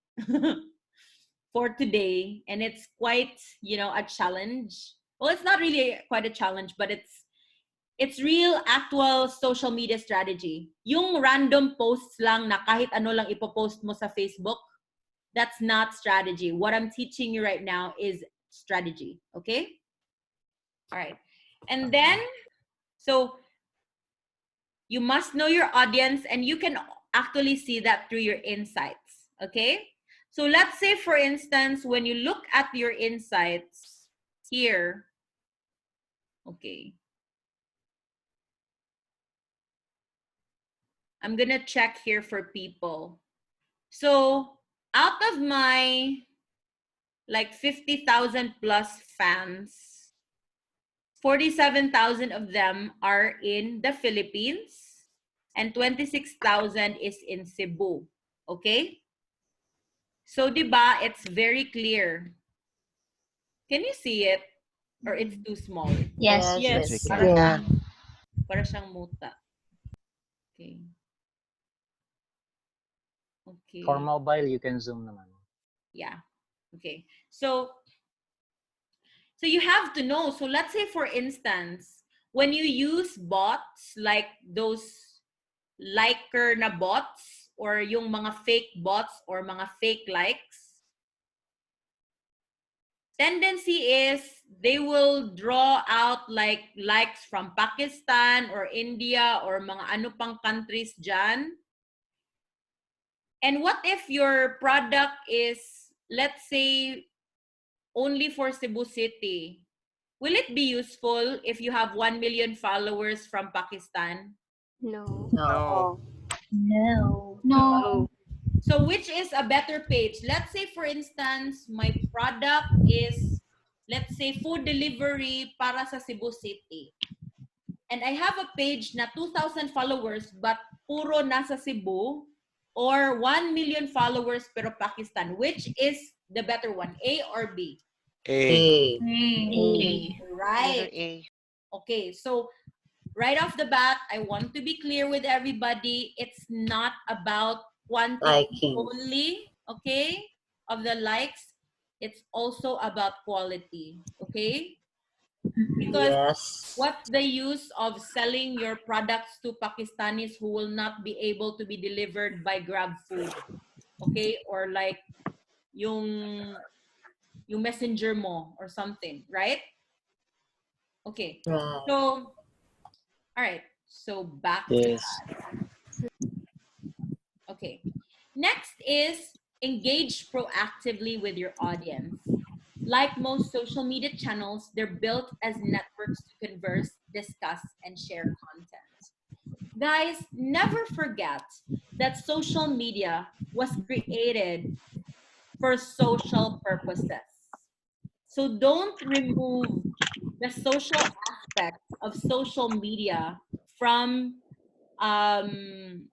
for today, and it's quite, a challenge. Well, it's not really quite a challenge, but it's real actual social media strategy. Yung random posts lang na kahit ano lang ipopost mo sa Facebook, that's not strategy. What I'm teaching you right now is strategy, okay? All right. And then, so you must know your audience, and you can actually see that through your insights, okay? So let's say, for instance, when you look at your insights here, okay, I'm gonna check here for people. So out of my like 50,000 plus fans, 47,000 of them are in the Philippines and 26,000 is in Cebu. Okay? So, di ba, it's very clear. Can you see it? Or it's too small? Yes. Yes. we Para can. Yeah. siyang muta. Okay. Okay. For mobile, you can zoom naman. Yeah. Okay. So you have to know. So let's say, for instance, when you use bots, like those liker na bots, or yung mga fake bots or mga fake likes, tendency is they will draw out like likes from Pakistan or India or mga ano pang countries dyan. And what if your product is, let's say, only for Cebu City? Will it be useful if you have 1 million followers from Pakistan? No. No. No. No. So which is a better page? Let's say, for instance, my product is, let's say, food delivery para sa Cebu City. And I have a page na 2,000 followers but puro nasa Cebu, or 1 million followers pero Pakistan. Which is the better one, A or B? A. A. Right. A. Okay, so right off the bat, I want to be clear with everybody. It's not about quantity Liking. only, okay, of the likes. It's also about quality, okay? Because Yes. what's the use of selling your products to Pakistanis who will not be able to be delivered by Grab Food, okay? Or like yung messenger mo or something, right? Okay, Right. so, all right. So back to Yes. okay. Next is engage proactively with your audience. Like most social media channels, they're built as networks to converse, discuss, and share content. Guys, never forget that social media was created for social purposes. So don't remove the social aspect of social media from um,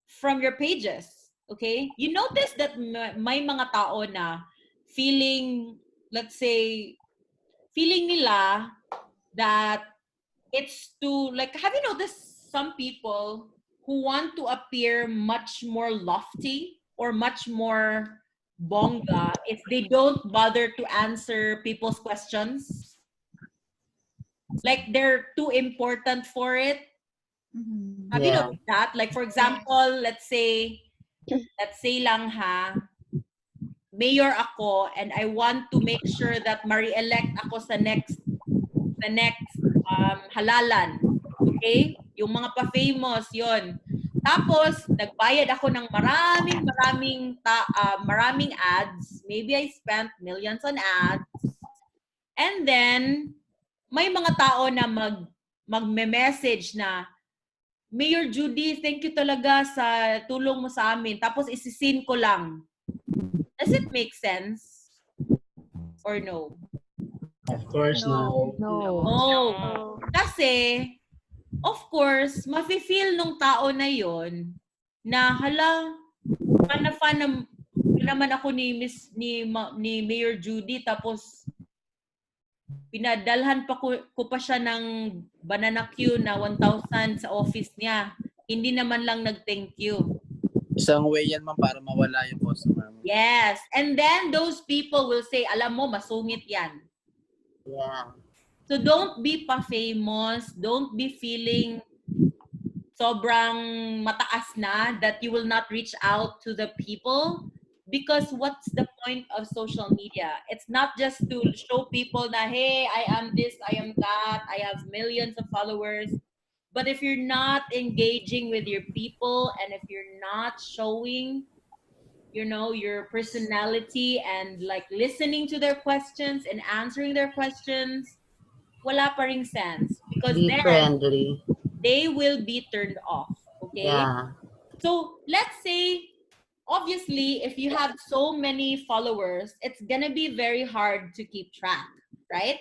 from your pages. Okay? You notice that may mga tao na feeling, let's say, feeling nila that it's too, like, have you noticed some people who want to appear much more lofty or much more bongga if they don't bother to answer people's questions? Like they're too important for it. Have you Yeah. noticed that? Like for example, let's say lang ha, mayor ako and I want to make sure that ma-re-elect ako sa next halalan. Okay? Yung mga pa-famous, yon. Tapos, nagbayad ako ng maraming ads. Maybe I spent millions on ads. And then, may mga tao na magme-message na, Mayor Judee, thank you talaga sa tulong mo sa amin. Tapos, isisin ko lang. Does it make sense? Or no? Of course, no. No. Kasi, of course, mafe-feel nung tao na yon na hala, fan naman ako ni Mayor Judee tapos pinadalhan ko pa siya ng banana Q na 1,000 sa office niya. Hindi naman lang nag-thank you. Isang way yan man para mawala yung customer mo. Yes. And then those people will say, alam mo, masungit yan. Yeah. So don't be pa-famous. Don't be feeling sobrang mataas na that you will not reach out to the people, because what's the point of social media? It's not just to show people that, hey, I am this, I am that, I have millions of followers. But if you're not engaging with your people and if you're not showing, you know, your personality and like listening to their questions and answering their questions, wala pa ring sense, because Be then friendly. they will be turned off. Okay? Yeah. So let's say, obviously, if you have so many followers, it's gonna be very hard to keep track, right?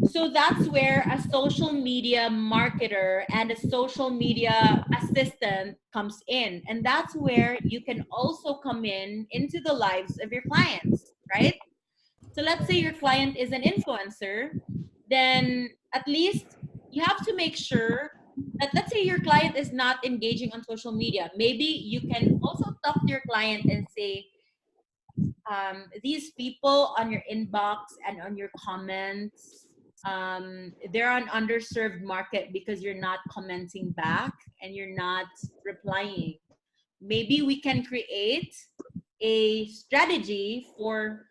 So that's where a social media marketer and a social media assistant comes in. And that's where you can also come into the lives of your clients, right? So let's say your client is an influencer, then at least you have to make sure that, let's say your client is not engaging on social media. Maybe you can also talk to your client and say, these people on your inbox and on your comments, they're an underserved market because you're not commenting back and you're not replying. Maybe we can create a strategy for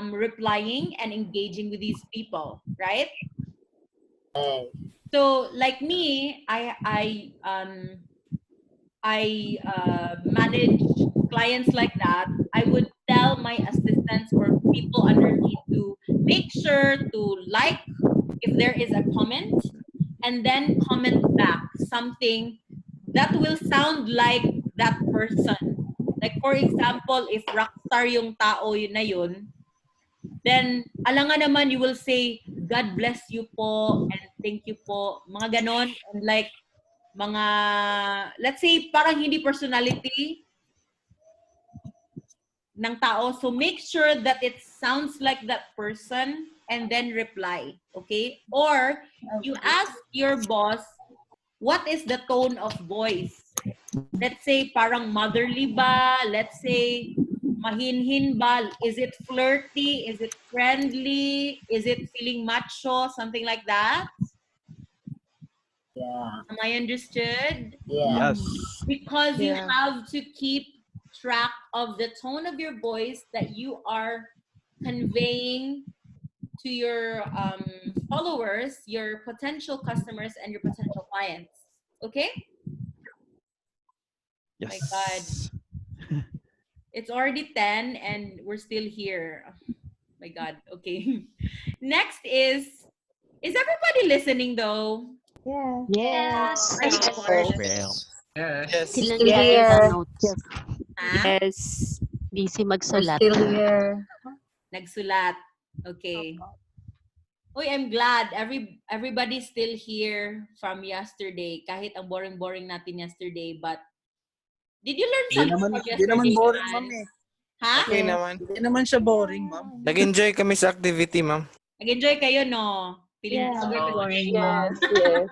replying and engaging with these people, right? Hey. So like me, I manage clients like that. I would tell my assistants or people under me to make sure to like if there is a comment and then comment back something that will sound like that person. Like for example, if rockstar yung tao yun na yun, then alangan naman you will say, God bless you po and thank you po. Mga ganon. And like, mga, let's say, parang hindi personality. ng tao. So make sure that it sounds like that person and then reply. Okay? Or you ask your boss, what is the tone of voice? Let's say parang motherly ba? Let's say mahinhin ba? Is it flirty? Is it friendly? Is it feeling macho? Something like that? Yeah. Am I understood? Yeah. Because you Yeah. have to keep track of the tone of your voice that you are conveying to your followers, your potential customers, and your potential clients. Okay? My God. It's already 10 and we're still here. Oh, my God. Okay. Next is everybody listening though? Yeah. Yes. Are you Yes. sure? Yes. Still Yes. here. Ha? Yes. Busy We're magsulat. still here. Nagsulat. Okay. Uy, I'm glad everybody's still here from yesterday. Kahit ang boring-boring natin yesterday, but did you learn something from Hindi naman yesterday, boring, man? ma'am eh. Ha? Okay naman. Hindi naman siya boring, ma'am. Nag-enjoy kami sa activity, ma'am. Nag-enjoy kayo, no? Feeling Yeah. ko Boring, today. ma'am. Yes.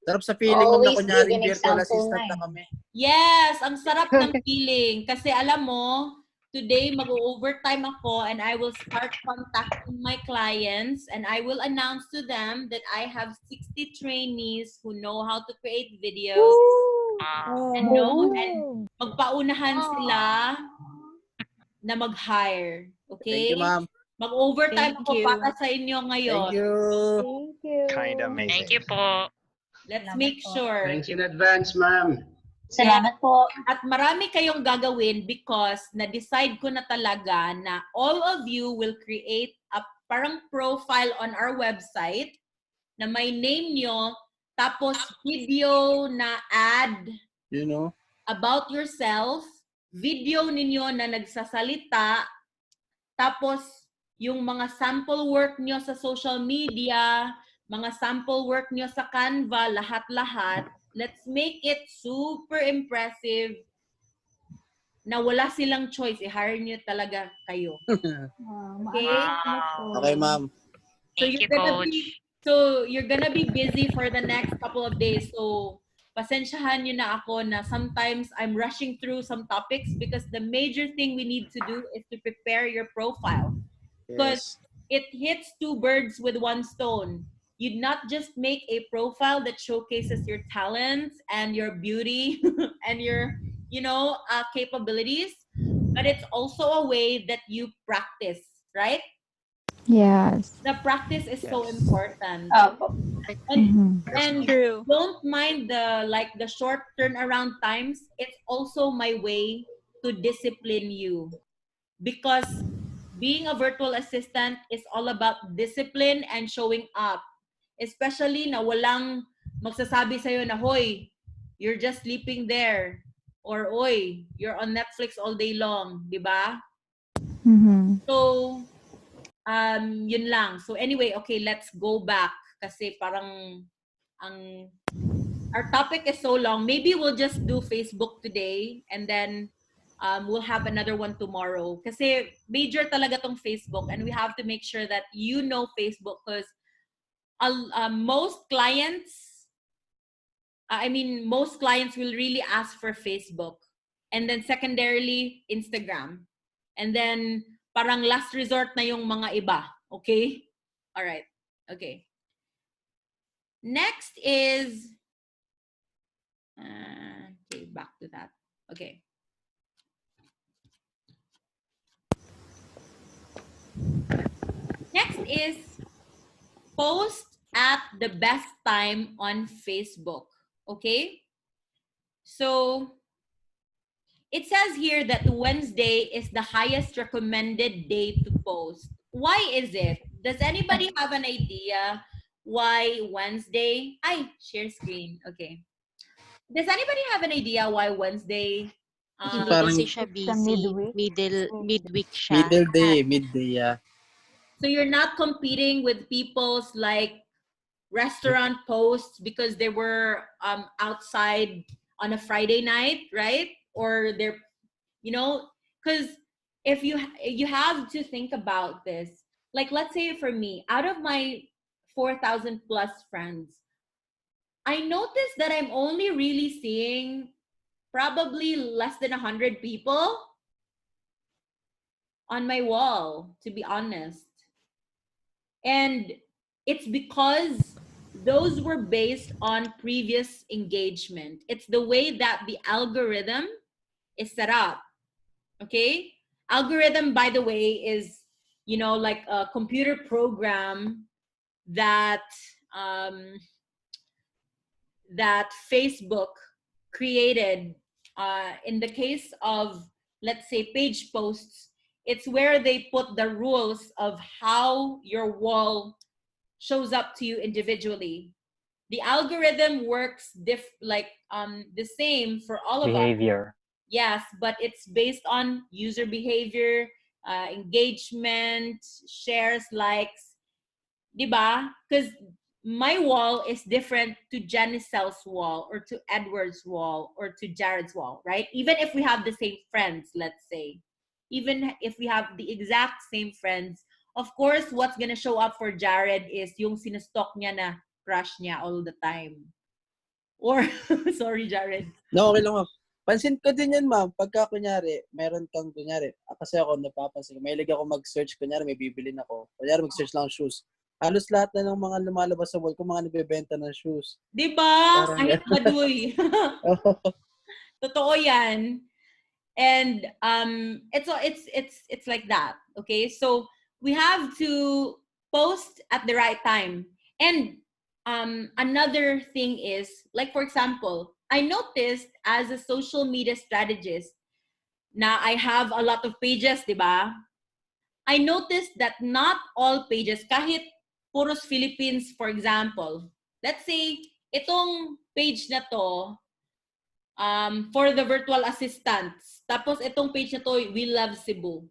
Sarap sa feeling, ma'am, na Always kunyaring give an virtual example assistant na na kami. Yes, ang sarap ng feeling. Kasi alam mo, today mag-overtime ako and I will start contacting my clients and I will announce to them that I have 60 trainees who know how to create videos and magpaunahan sila na mag-hire. Okay? Thank you, ma'am. Mag-overtime Thank ako you. para sa inyo ngayon. Thank you. Thank you. Thank you po. Let's Salamat make po. sure. Thanks in advance, ma'am. Salamat po. At marami kayong gagawin because na-decide ko na talaga na all of you will create a parang profile on our website na may name nyo, tapos video na ad You know? about yourself, video ninyo na nagsasalita, tapos yung mga sample work nyo sa social media, mga sample work nyo sa Canva, lahat-lahat. Let's make it super impressive na wala silang choice. I-hire nyo talaga kayo. Okay? Wow. Okay, ma'am. Thank you, Coach. You're gonna be busy for the next couple of days. So, pasensyahan nyo na ako na sometimes I'm rushing through some topics because the major thing we need to do is to prepare your profile. Because Yes. it hits two birds with one stone. You'd not just make a profile that showcases your talents and your beauty and your, capabilities, but it's also a way that you practice, right? Yes. The practice is so important. Mhm. And True. don't mind the short turnaround times. It's also my way to discipline you because being a virtual assistant is all about discipline and showing up. Especially na walang magsasabi sa'yo na, hoy, you're just sleeping there. Or, oy, you're on Netflix all day long. Di ba? Mhm. So, yun lang. So anyway, okay, let's go back. Kasi parang our topic is so long. Maybe we'll just do Facebook today and then we'll have another one tomorrow. Kasi major talaga tong Facebook and we have to make sure that you know Facebook because most clients will really ask for Facebook. And then secondarily, Instagram. And then parang last resort na yung mga iba. Okay? All right. Okay. Next is okay, back to that. Okay. Next is post at the best time on Facebook. Okay? So it says here that Wednesday is the highest recommended day to post. Why is it? Does anybody have an idea why Wednesday? Share screen. Okay. Does anybody have an idea why Wednesday? Hindi Parang- kasi siya It's a busy. midweek. Midweek siya. Midday, yeah. So you're not competing with people's restaurant posts because they were outside on a Friday night, right? Or they're, because if you have to think about this. Like, let's say for me, out of my 4,000 plus friends, I noticed that I'm only really seeing probably less than 100 people on my wall, to be honest. And it's because those were based on previous engagement. It's the way that the algorithm is set up. Okay? Algorithm, by the way, is, like a computer program that that Facebook created. In the case of, let's say, page posts, it's where they put the rules of how your wall shows up to you individually. The algorithm works the same for all of us. Behavior. Yes, but it's based on user behavior, engagement, shares, likes, diba? Because my wall is different to Janicelle's wall, or to Edward's wall, or to Jared's wall, right? Even if we have the same friends, let's say. Even if we have the exact same friends, of course, what's gonna show up for Jared is yung sinastalk niya na crush niya all the time. Or, sorry, Jared. No, okay lang, ma'am. Pansin ko din yan, ma'am. Pagka, kunyari, meron kang, kunyari, kasi ako, napapansin ko, mahilig ako mag-search, kunyari, may bibilin ako. Kunyari, mag-search lang ng shoes. Halos lahat na ng mga lumalabas sa wall ko, mga nagbebenta ng shoes. Diba? Parang Kahit maduy. Totoo yan. And it's like that. Okay? So we have to post at the right time. And another thing is, like, for example, I noticed as a social media strategist, na I have a lot of pages, diba? I noticed that not all pages, kahit puros Philippines, for example, let's say, itong page na to, for the virtual assistants, tapos itong page na to, We Love Cebu.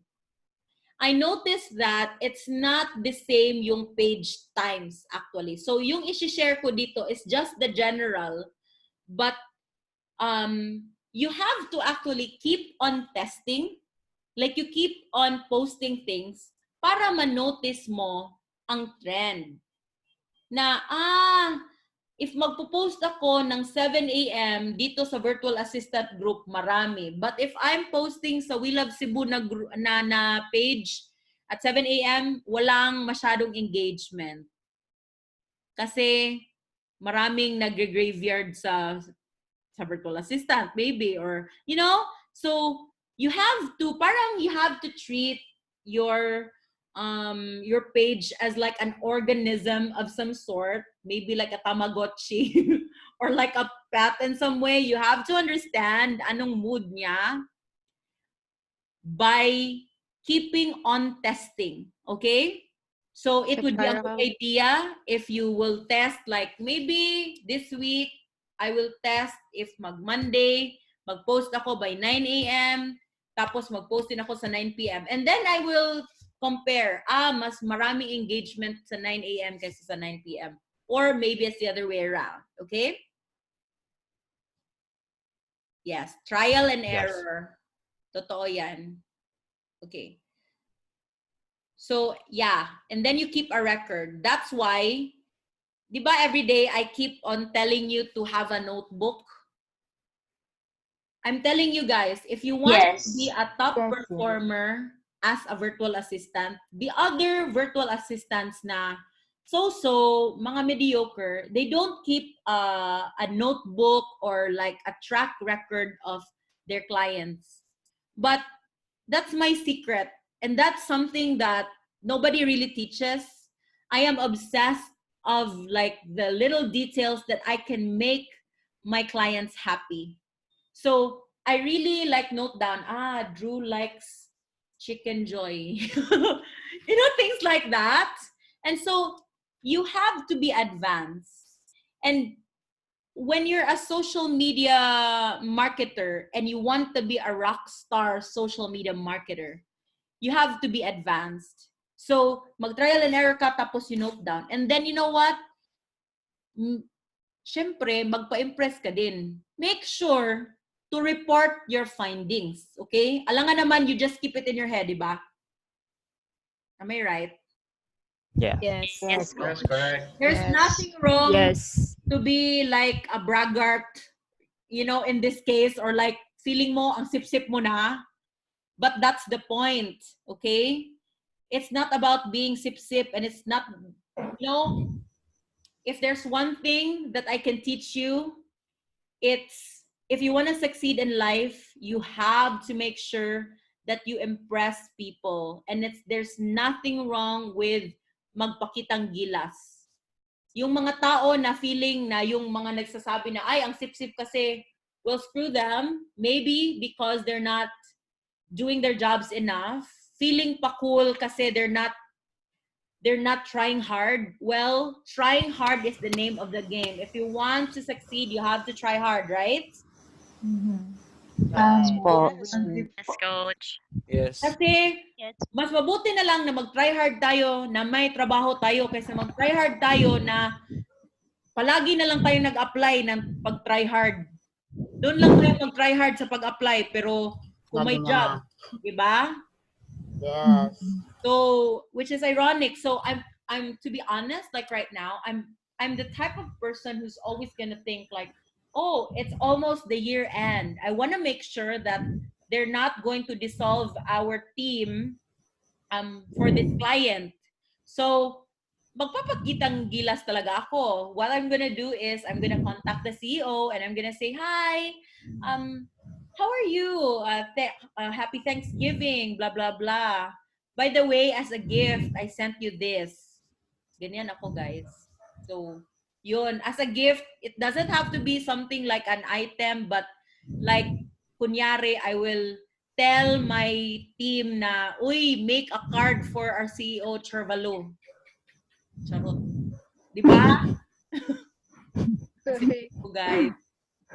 I noticed that it's not the same yung page times, actually. So yung isi-share ko dito is just the general, but you have to actually keep on testing. Like, you keep on posting things para ma-notice mo ang trend. Na, if magpo-post ako ng 7 a.m. dito sa virtual assistant group, marami. But if I'm posting sa We Love Cebu na page at 7 a.m., walang masyadong engagement. Kasi maraming nagre-graveyard sa virtual assistant, maybe, or, so you have to treat your page as like an organism of some sort, maybe like a Tamagotchi or like a pet in some way. You have to understand anong mood niya by keeping on testing, okay? So it would be a good idea if you will test, like, maybe this week I will test if Monday mag-post ako by 9 a.m. tapos mag-post din ako sa 9 p.m. And then I will compare, mas maraming engagement sa 9 a.m. kaysa sa 9 p.m. Or maybe it's the other way around, okay? Yes, trial and error. Totoo yan. Okay. So, yeah. And then you keep a record. That's why, di ba, every day I keep on telling you to have a notebook. I'm telling you guys, if you want to be a top performer as a virtual assistant, the other virtual assistants na so mga mediocre, they don't keep a notebook or like a track record of their clients. But that's my secret. And that's something that nobody really teaches. I am obsessed of like the little details that I can make my clients happy. So I really like note down, Drew likes chicken joy. Things like that. And so you have to be advanced. And when you're a social media marketer and you want to be a rock star social media marketer, you have to be advanced. So mag-trial and error ka, tapos you note down. And then, you know what? Syempre, magpa-impress ka din. Make sure to report your findings. Okay? Alangan naman, you just keep it in your head, di ba? Am I right? Yeah. Yes. Yes, Yes, coach. correct. There's Yes. nothing wrong Yes. to be like a braggart, you know, in this case, or like feeling mo ang sip-sip mo na. But that's the point, okay? It's not about being sip-sip, and it's not, you know, if there's one thing that I can teach you, it's if you want to succeed in life, you have to make sure that you impress people. And there's nothing wrong with magpakitang gilas. Yung mga tao na feeling na yung mga nagsasabi na, ay, ang sip-sip kasi, well, screw them. Maybe because they're not doing their jobs enough. Feeling pa cool kasi they're not trying hard. Well, trying hard is the name of the game. If you want to succeed, you have to try hard, right? Yes po. Yes, coach. Yes. Kasi Yes. mas mabuti na lang na mag-try hard tayo, na may trabaho tayo, kaysa mag-try hard tayo na palagi na lang tayo nag-apply ng pag-try hard. Doon lang tayo mag-try hard sa pag-apply, pero kung may job, di ba? Yes. So, which is ironic. So I'm to be honest, like right now, I'm the type of person who's always gonna think like, oh, it's almost the year end. I want to make sure that they're not going to dissolve our team for this client. So, magpapakitang gilas talaga ako. What I'm gonna do is I'm gonna contact the CEO and I'm gonna say, hi, how are you? Happy Thanksgiving, blah, blah, blah. By the way, as a gift, I sent you this. Ganyan ako, guys. So, yun. As a gift, it doesn't have to be something like an item, but like, kunyari, I will tell my team na, uy, make a card for our CEO, Chervalo. Charot. Di ba? Kasi po, guys.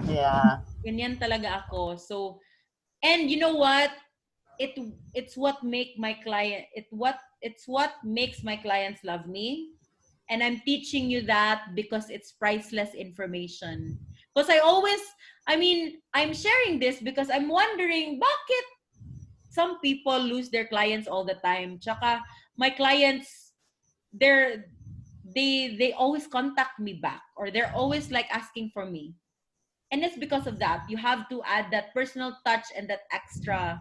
Yeah. Ganyan talaga ako. So, and you know what? It's what make my client it's what makes my clients love me. And I'm teaching you that because it's priceless information. Because I'm sharing this because I'm wondering bakit some people lose their clients all the time. Tsaka my clients, they always contact me back, or they're always like asking for me. And it's because of that. You have to add that personal touch and that extra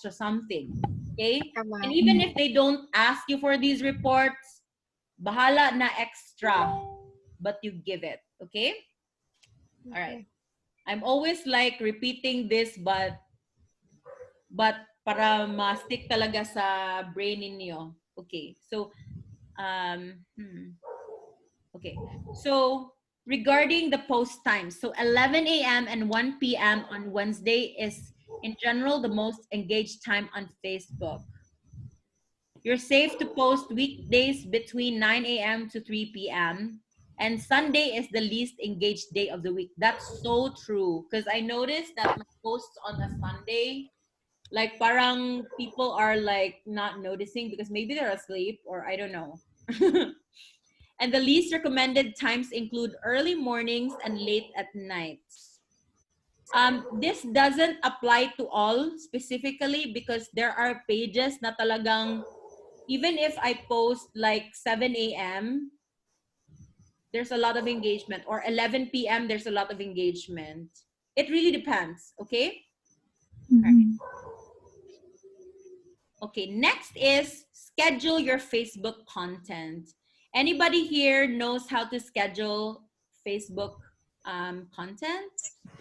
something. Okay? And even if they don't ask you for these reports, bahala na extra, but you give it. Okay? All right. I'm always like repeating this, but para ma-stick talaga sa brain ninyo. Okay. So, okay. So, regarding the post times, so 11 a.m. and 1 p.m. on Wednesday is, in general, the most engaged time on Facebook. You're safe to post weekdays between 9 a.m. to 3 p.m. And Sunday is the least engaged day of the week. That's so true. Because I noticed that my posts on a Sunday, like parang people are like not noticing because maybe they're asleep or I don't know. And the least recommended times include early mornings and late at night. This doesn't apply to all specifically because there are pages na talagang, even if I post like 7 a.m., there's a lot of engagement, or 11 p.m., there's a lot of engagement. It really depends, okay? All right. Okay, next is schedule your Facebook content. Anybody here knows how to schedule Facebook content?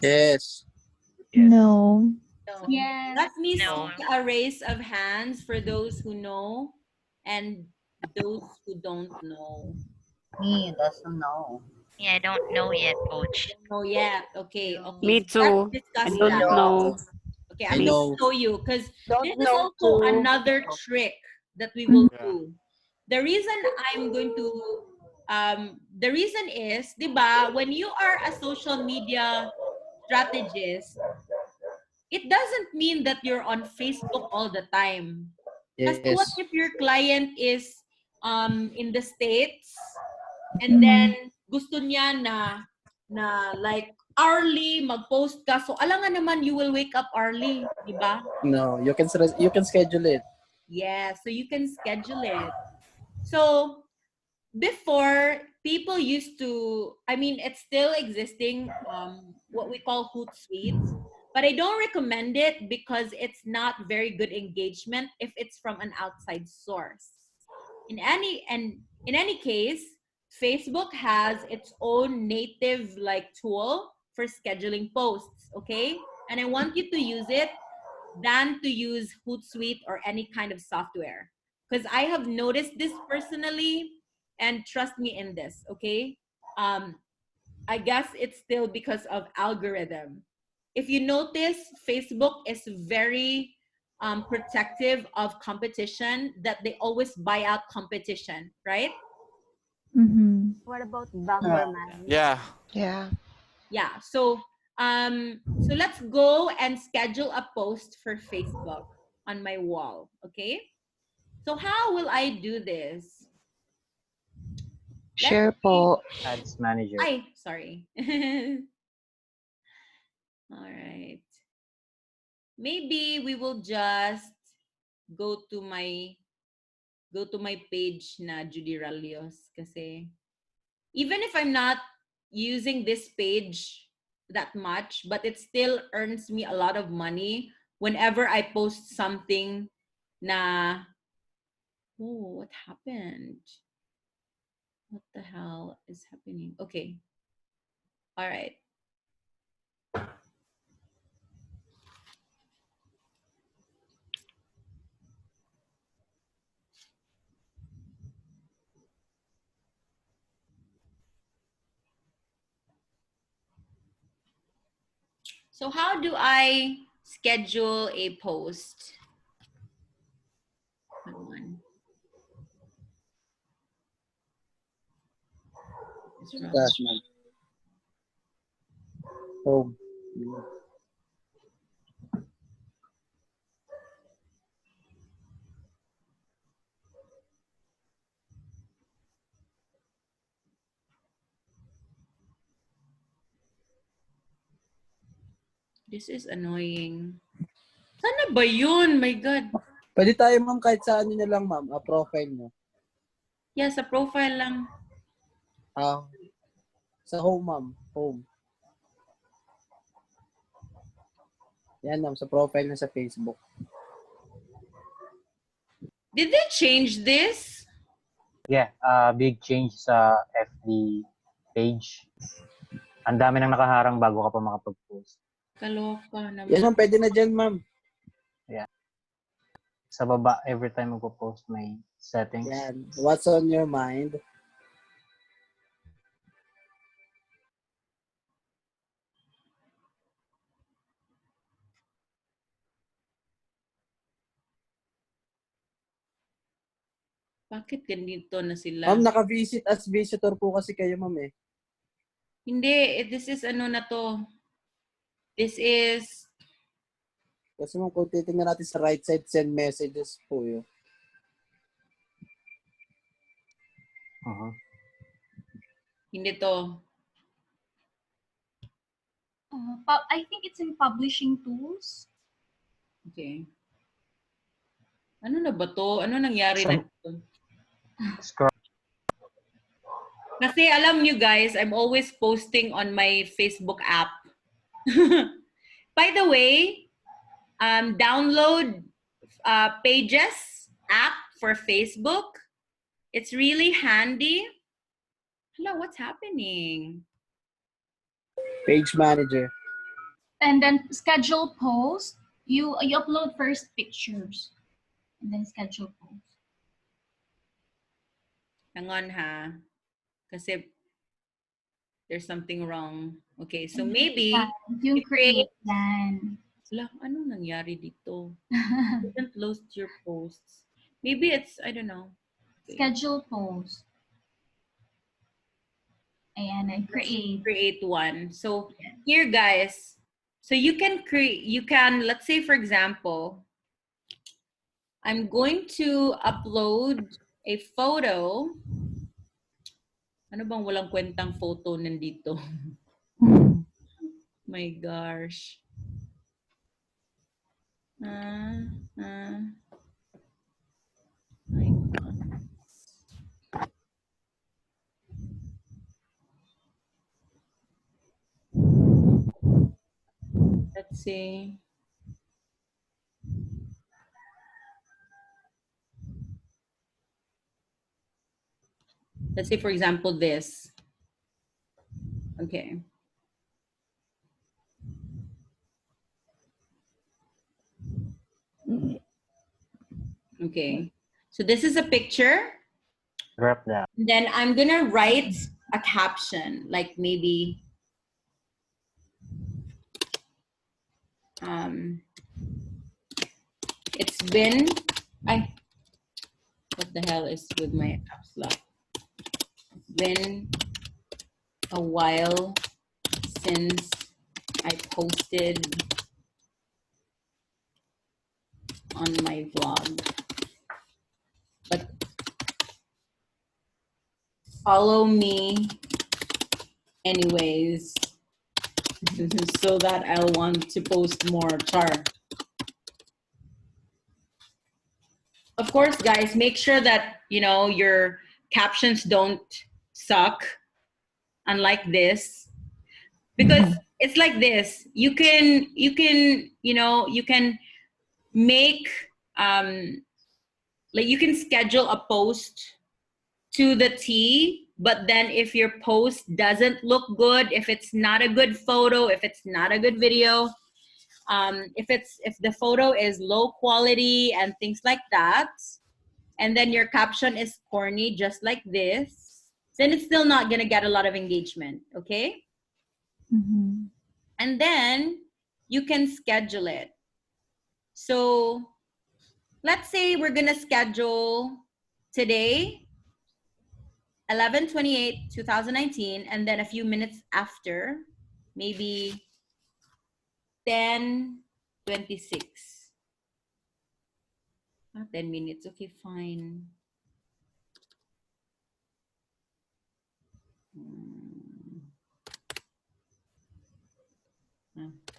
Yes. No. Yes. Let me No. see a raise of hands for those who know and those who don't know. Me doesn't know. Yeah, I don't know yet, coach. Don't know yet. Okay, okay. Me So let's too. discuss I don't that. know. Okay, I I'm going know. to show you because this is know also too. another trick that we will Yeah. do. The reason I'm going to, the reason is, diba, when you are a social media strategist, it doesn't mean that you're on Facebook all the time. Kasi what Yes. if your client is in the States and then gusto niya na like hourly mag-post ka. So, alam nga naman, you will wake up early, di ba? No, you can schedule it. Yeah, so you can schedule it. So, before, people used to, I mean, it's still existing, what we call Hootsuite, but I don't recommend it because it's not very good engagement if it's from an outside source. In any case, Facebook has its own native like tool for scheduling posts, okay? And I want you to use it than to use Hootsuite or any kind of software. Because I have noticed this personally, and trust me in this, okay? I guess it's still because of algorithm. If you notice, Facebook is very protective of competition, that they always buy out competition, right? Mm-hmm. What about Bangerman? Yeah. Yeah. Yeah. So let's go and schedule a post for Facebook on my wall. Okay. So how will I do this? Let's Share see. po. Ads manager. Sorry. All right. Maybe we will just go to my page na Judee Rallos kasi even if I'm not using this page that much, but it still earns me a lot of money whenever I post something na, oh, what happened? What the hell is happening? Okay. All right. So how do I schedule a post? Hold on. What's wrong? Gosh, man. Oh. This is annoying. Sana ba yun? My God. Pwede tayo, ma'am, kahit sa ano na lang, ma'am, profile mo. Yeah, sa profile lang. Sa home, ma'am. Home. Yan, ma'am, sa profile na sa Facebook. Did they change this? Yeah, big change sa FB page. Ang dami nang nakaharang bago ka pa makapag-post. Kaloka naman. Yan, ma'am, pwede na dyan, ma'am. Yeah. Sa baba, every time magpo-post may settings. Yan. What's on your mind? Bakit ganito na sila? Ma'am, naka-visit as visitor po kasi kayo, ma'am, eh. Hindi, this is ano na to. This is, Kasi ma'am, kung titingnan natin sa right side, send messages po yun. hindi to. I think it's in publishing tools. Okay. Ano na ba to? Ano nangyari na to? Scroll. Kasi alam nyo guys, I'm always posting on my Facebook app. By the way, download Pages app for Facebook. It's really handy. Hello, what's happening? Page manager. And then schedule post. You upload first pictures. And then schedule post. Hang on ha. Kasi there's something wrong. Okay, so maybe you create plan. Wala, ano nangyari dito? You didn't load your posts. Maybe it's, I don't know. Okay. Schedule post. And I create one. So here guys, so you can let's say for example, I'm going to upload a photo. Ano bang walang kwentang photo nandito? My gosh. My God. Let's see. Let's say, for example, this. Okay. Okay. So this is a picture. Drop down. Then I'm gonna write a caption, like maybe it's been what the hell is with my caps lock? It's been a while since I posted on my vlog, but follow me anyways so that I'll want to post more. Char. Of course, guys, make sure that your captions don't suck, unlike this, because it's like this. You can make like you can schedule a post to the T, but then if your post doesn't look good, if it's not a good photo, if it's not a good video, if the photo is low quality and things like that, and then your caption is corny just like this, then it's still not gonna get a lot of engagement, okay? And then you can schedule it. So let's say we're gonna schedule today 11/28/2019, and then a few minutes after, maybe 10:26. 10 minutes, okay, fine.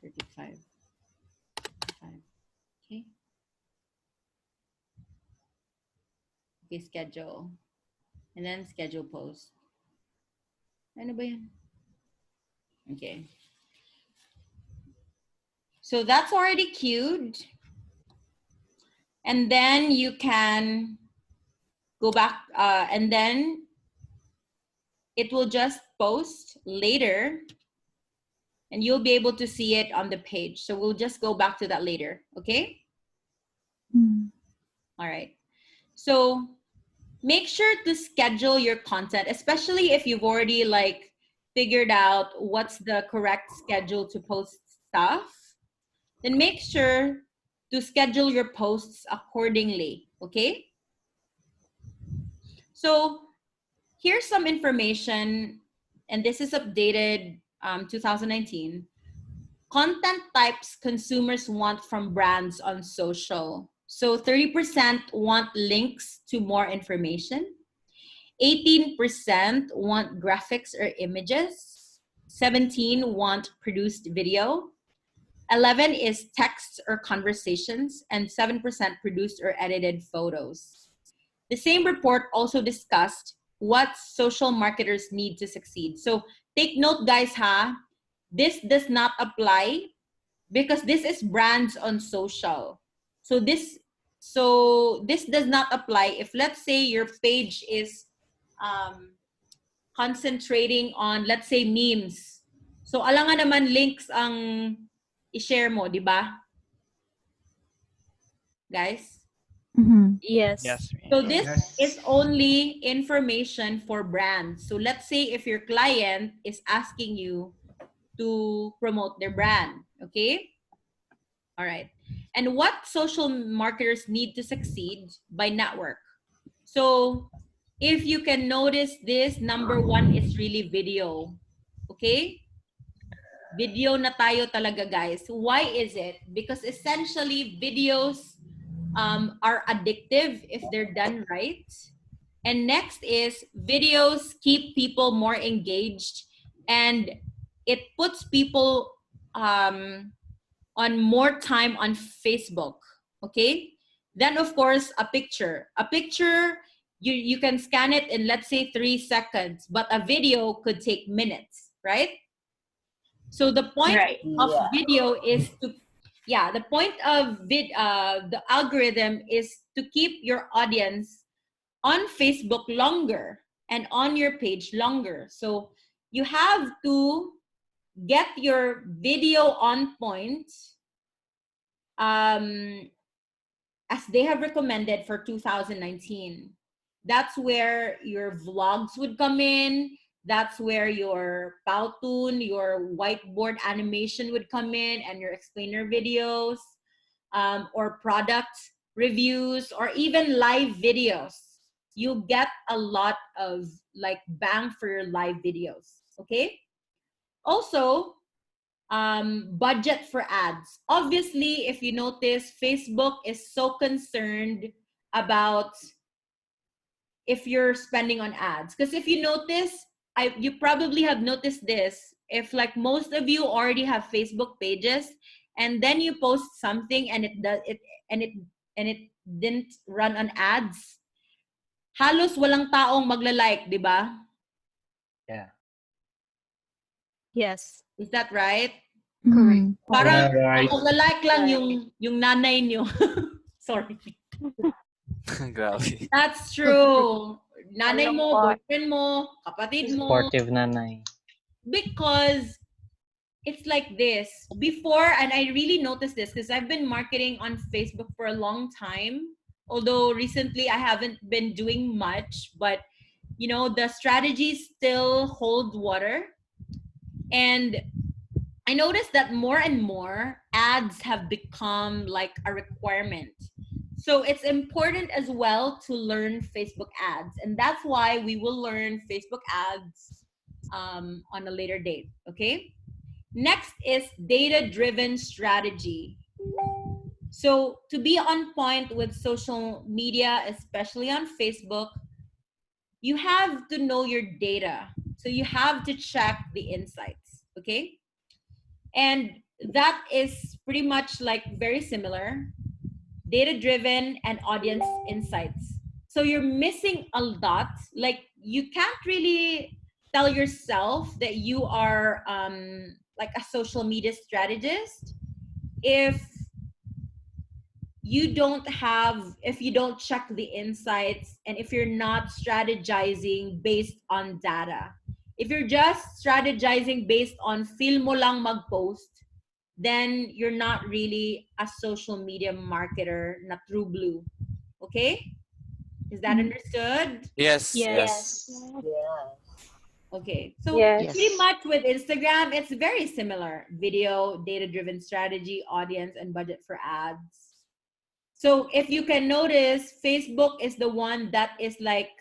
35. Okay. Okay, schedule. And then schedule post. Ano ba yan? Okay. So that's already queued. And then you can go back and then it will just post later and you'll be able to see it on the page. So we'll just go back to that later, okay? All right. So make sure to schedule your content, especially if you've already like figured out what's the correct schedule to post stuff. Then make sure to schedule your posts accordingly, okay? So here's some information, and this is updated 2019. Content types consumers want from brands on social. So 30% want links to more information. 18% want graphics or images. 17 want produced video. 11 is text or conversations, and 7% produced or edited photos. The same report also discussed what social marketers need to succeed. So take note, guys, this does not apply because this is brands on social. So this does not apply if, let's say, your page is concentrating on, let's say, memes. So alangan naman links ang i-share mo, di ba? Guys? Yes. So this is only information for brands. So let's say if your client is asking you to promote their brand, okay? All right. And what social marketers need to succeed by network. So if you can notice this, number one is really video. Okay? Video na tayo talaga, guys. Why is it? Because essentially videos are addictive if they're done right. And next is videos keep people more engaged and it puts people on more time on Facebook, okay? Then of course a picture. A picture, you can scan it in, let's say, 3 seconds, but a video could take minutes, right? So the point Right. of Yeah. video is to, yeah, the point of the algorithm is to keep your audience on Facebook longer and on your page longer. So you have to get your video on point, as they have recommended for 2019. That's where your vlogs would come in. That's where your Powtoon, your whiteboard animation would come in, and your explainer videos, or product reviews, or even live videos. You get a lot of like bang for your live videos, okay? Also, budget for ads. Obviously, if you notice, Facebook is so concerned about if you're spending on ads. Because if you notice, you probably have noticed this. If like most of you already have Facebook pages, and then you post something and it didn't run on ads, halos walang taong magla-like, di ba? Yeah. Yes. Is that right? Mhm. Parang Yeah, right. ang magla-like lang yung nanay nyo. Sorry. Grabe. That's true. Nanay mo, Malungkot. boyfriend mo, kapatid mo. Supportive nanay. Because it's like this. Before, and I really noticed this because I've been marketing on Facebook for a long time. Although recently I haven't been doing much, but you know, the strategies still hold water. And I noticed that more and more ads have become like a requirement. So it's important as well to learn Facebook ads. And that's why we will learn Facebook ads on a later date, okay? Next is data-driven strategy. So to be on point with social media, especially on Facebook, you have to know your data. So you have to check the insights, okay? And that is pretty much like very similar, data-driven and audience insights. So you're missing a lot. Like you can't really tell yourself that you are like a social media strategist if if you don't check the insights, and if you're not strategizing based on data. If you're just strategizing based on feel mo lang mag-post, then you're not really a social media marketer na true blue. Okay? Is that understood? Yes. Yes. Yeah. Okay. So Yes. pretty much with Instagram, it's very similar. Video, data-driven strategy, audience, and budget for ads. So if you can notice, Facebook is the one that is like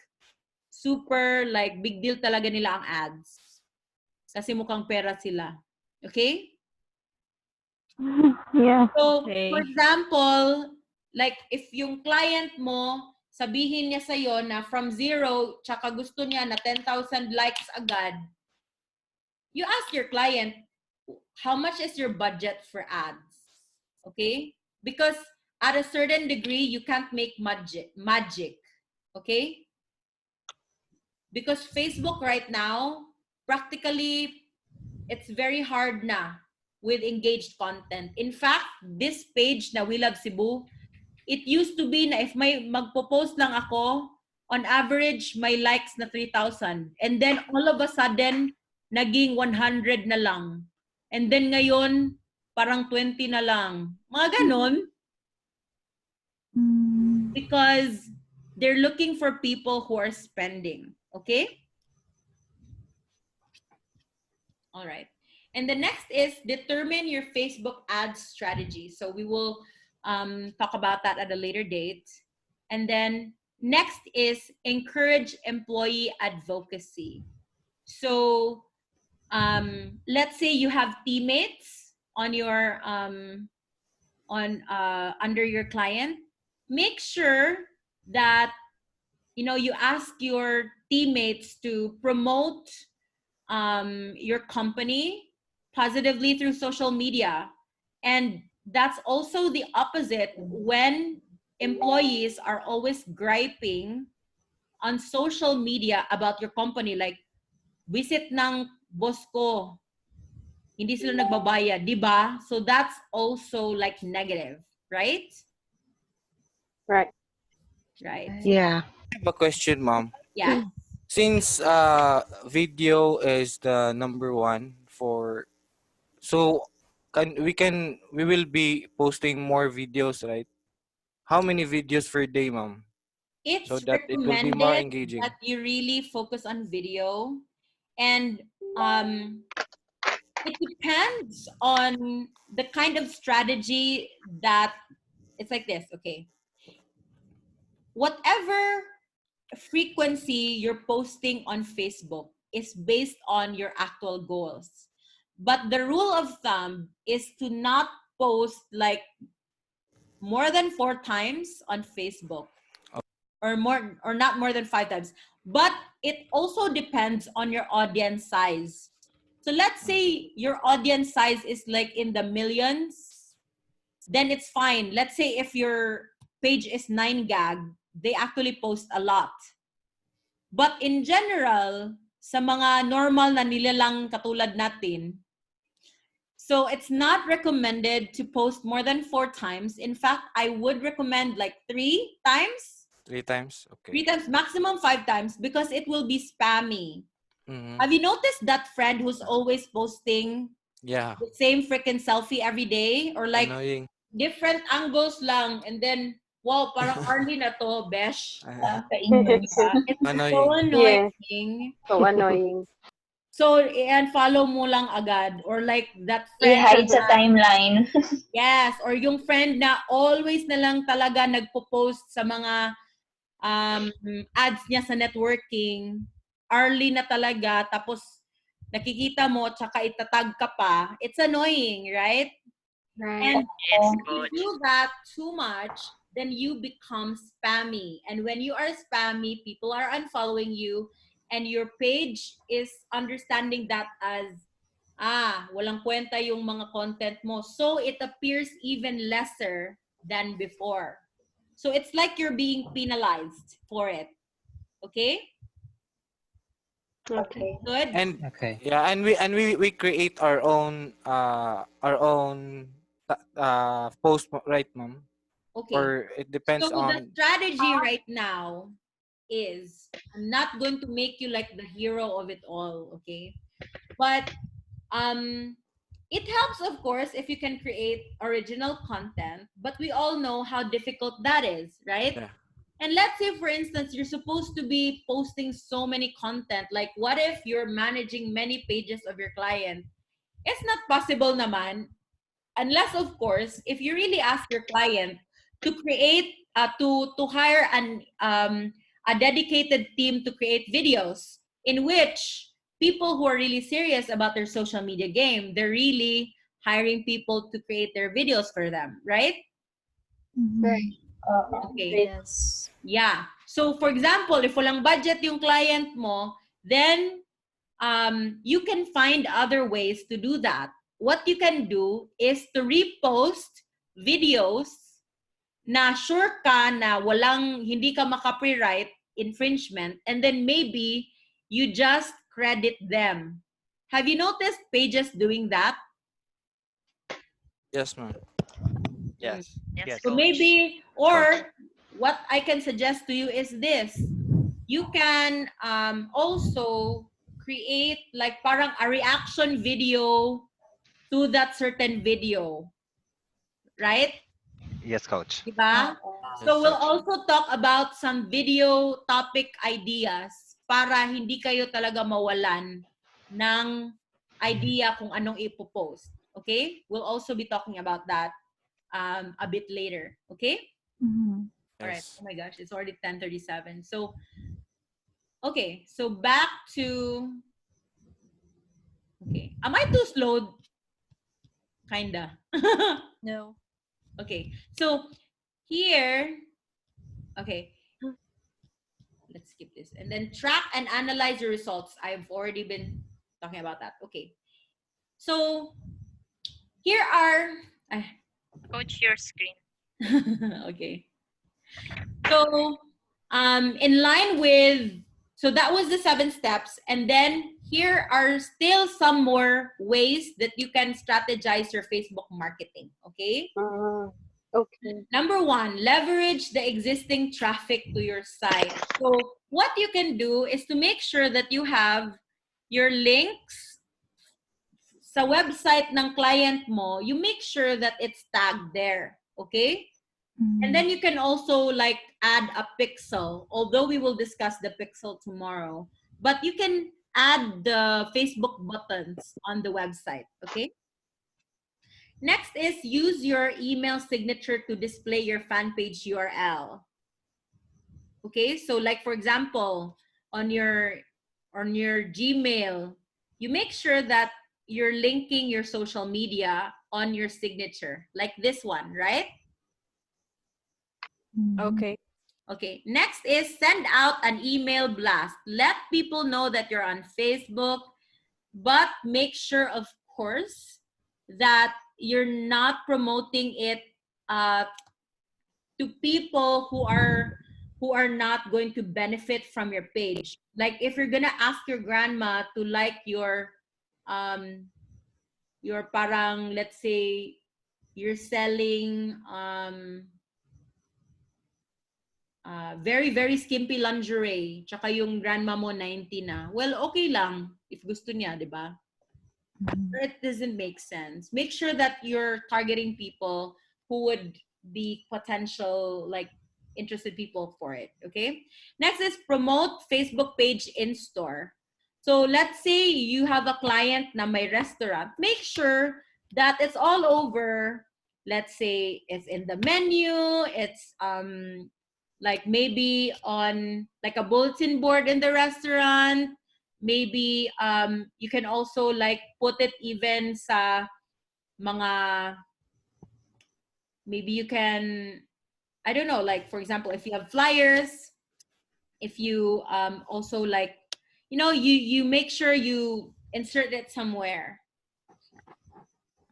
super like big deal talaga nila ang ads. Kasi mukhang pera sila. Okay? Yeah. So, Okay. for example, like if yung client mo, sabihin niya sa'yo na from 0, tsaka gusto niya na 10,000 likes agad, you ask your client, how much is your budget for ads? Okay? Because at a certain degree, you can't make magic. Okay? Because Facebook right now, practically, it's very hard na with engaged content. In fact, this page na We Love Cebu, it used to be na if may magpo-post lang ako, on average, may likes na 3,000. And then all of a sudden, naging 100 na lang. And then ngayon, parang 20 na lang. Mga ganon. Because they're looking for people who are spending. Okay? All right. And the next is determine your Facebook ads strategy. So we will talk about that at a later date. And then next is encourage employee advocacy. So let's say you have teammates on your under your client. Make sure that you ask your teammates to promote your company positively through social media. And that's also the opposite when employees are always griping on social media about your company. Like, visit ng boss ko, hindi sila nagbabayad, di ba? So that's also like negative, right? Right. Right. Yeah. I have a question, ma'am. Yeah. Since video is the number one for, so we will be posting more videos, right? How many videos per day, ma'am? So It's that it will be more recommended engaging. that you really focus on video, and it depends on the kind of strategy that it's like this. Okay, whatever frequency you're posting on Facebook is based on your actual goals, but the rule of thumb is to not post like more than 4 times on Facebook, or not more than 5 times. But it also depends on your audience size. So let's say your audience size is like in the millions, then it's fine. Let's say if your page is 9 gag, they actually post a lot. But in general, sa mga normal na nilalang katulad natin, so it's not recommended to post more than 4 times. In fact, I would recommend like 3 times. 3 times? Three Okay. times, maximum 5 times, because it will be spammy. Mm-hmm. Have you noticed that friend who's always posting Yeah. the same freaking selfie every day? Or like Annoying. different angles lang, and then, wow, parang Arlie na to, besh. It's so Annoying. Yes. annoying. So annoying. So, and follow mo lang agad. Or like that friend I-hide sa na, timeline. yes, or yung friend na always na lang talaga nagpo-post sa mga ads niya sa networking, early na talaga, tapos nakikita mo, tsaka itatag ka pa, it's annoying, right? Right. And Yes, if you coach. do that too much, then you become spammy. And when you are spammy, people are unfollowing you, and your page is understanding that as, walang kwenta yung mga content mo. So it appears even lesser than before. So it's like you're being penalized for it. Okay? Okay. Good? And Okay. yeah, and we create our own post, right, ma'am? Okay. Or it depends So the on. strategy right now is, I'm not going to make you like the hero of it all, okay? But it helps, of course, if you can create original content, but we all know how difficult that is, right? Yeah. And let's say, for instance, you're supposed to be posting so many content. Like, what if you're managing many pages of your client? It's not possible naman. Unless, of course, if you really ask your client to create, to hire a dedicated team to create videos in which people who are really serious about their social media game, they're really hiring people to create their videos for them, right? Right. Okay. Yes. Yeah. So for example, if walang budget yung client mo, then you can find other ways to do that. What you can do is to repost videos na sure ka na hindi ka maka-copyright infringement, and then maybe you just credit them. Have you noticed pages doing that? Yes, ma'am. Yes. Yes, Yes. So coach. maybe, or what I can suggest to you is this. You can also create like parang a reaction video to that certain video, right? Yes, coach. Diba? Yes, So we'll coach. also talk about some video topic ideas para hindi kayo talaga mawalan ng idea kung anong ipopost. Okay? We'll also be talking about that a bit later. Okay? Mhm. All right. Yes. Oh my gosh, it's already 10:37. So, okay. So back to, okay. Am I too slow? Kinda. No. Okay. So here, okay. Let's skip this. And then track and analyze your results. I've already been talking about that. Okay. So here are Coach, your screen. okay. So in line with, so that was the 7 steps, and then here are still some more ways that you can strategize your Facebook marketing. Okay. Okay. Number 1, leverage the existing traffic to your site. So what you can do is to make sure that you have your links sa website ng client mo, you make sure that it's tagged there. Okay? And then you can also like add a pixel, although we will discuss the pixel tomorrow. But you can add the Facebook buttons on the website. Okay? Next is use your email signature to display your fan page URL. Okay, so like for example, on your Gmail, you make sure that you're linking your social media on your signature, like this one, right? Okay. Okay, next is send out an email blast. Let people know that you're on Facebook, but make sure, of course, that you're not promoting it to people who are not going to benefit from your page. Like if you're gonna ask your grandma to like your parang, let's say you're selling very very skimpy lingerie, tsaka yung grandma mo 90 na, well, okay lang if gusto niya, di ba? It doesn't make sense. Make sure that you're targeting people who would be potential, like, interested people for it. Okay. Next is promote Facebook page in store. So let's say you have a client na may restaurant. Make sure that it's all over. Let's say it's in the menu. It's like maybe on like a bulletin board in the restaurant. Maybe you can also like put it even sa mga, maybe you can, I don't know, like for example, if you have flyers, if you also like, you make sure you insert it somewhere.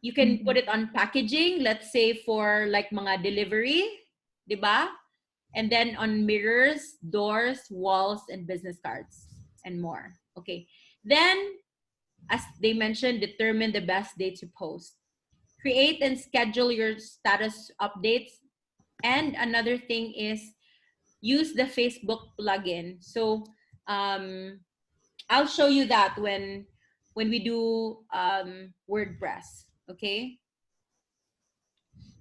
You can put it on packaging, let's say for like mga delivery, di ba? And then on mirrors, doors, walls, and business cards, and more. Okay. Then, as they mentioned, determine the best day to post. Create and schedule your status updates. And another thing is use the Facebook plugin. So I'll show you that when we do WordPress. Okay.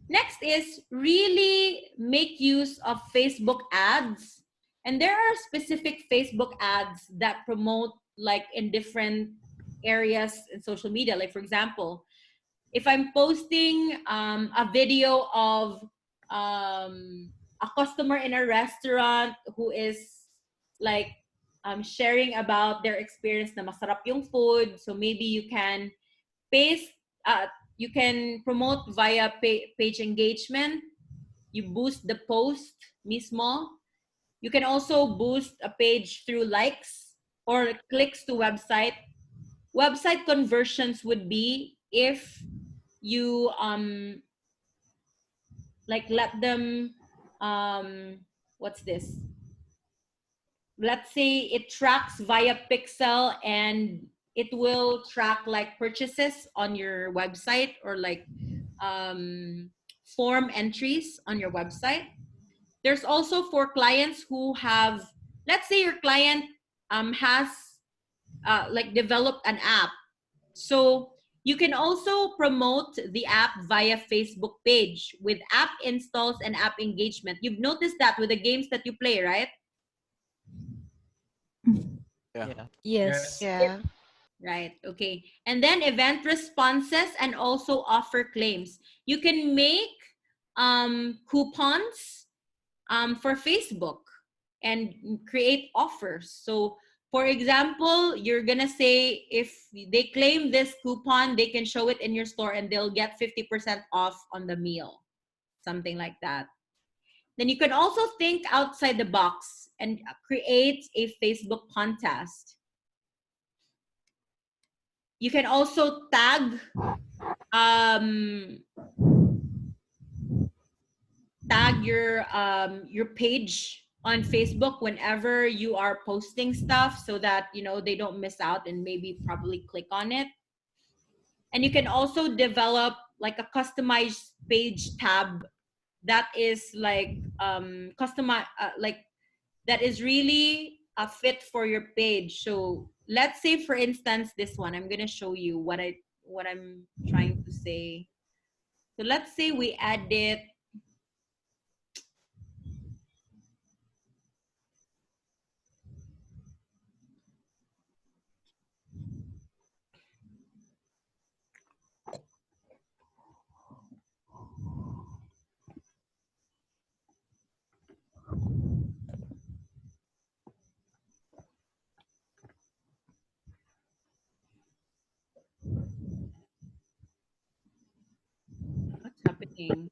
Next is really make use of Facebook ads. And there are specific Facebook ads that promote like in different areas in social media. Like for example, if I'm posting a video of a customer in a restaurant who is like sharing about their experience na masarap yung food, so maybe you can paste, you can promote via page engagement. You boost the post mismo. You can also boost a page through likes or clicks to website. Website conversions would be if you like let them what's this? Let's say it tracks via pixel and it will track like purchases on your website or like form entries on your website. There's also for clients who have, let's say your client has like developed an app. So you can also promote the app via Facebook page with app installs and app engagement. You've noticed that with the games that you play, right? Yeah. Yes. Yeah. Right. Okay. And then event responses and also offer claims. You can make coupons for Facebook and create offers. So for example, you're gonna say if they claim this coupon, they can show it in your store and they'll get 50% off on the meal, something like that. Then you can also think outside the box and create a Facebook contest. You can also tag your page on Facebook whenever you are posting stuff, so that they don't miss out and maybe probably click on it. And you can also develop like a customized page tab that is like customized, like that is really a fit for your page. So let's say, for instance, this one. I'm gonna show you what I'm trying to say. So let's say we added what's happening.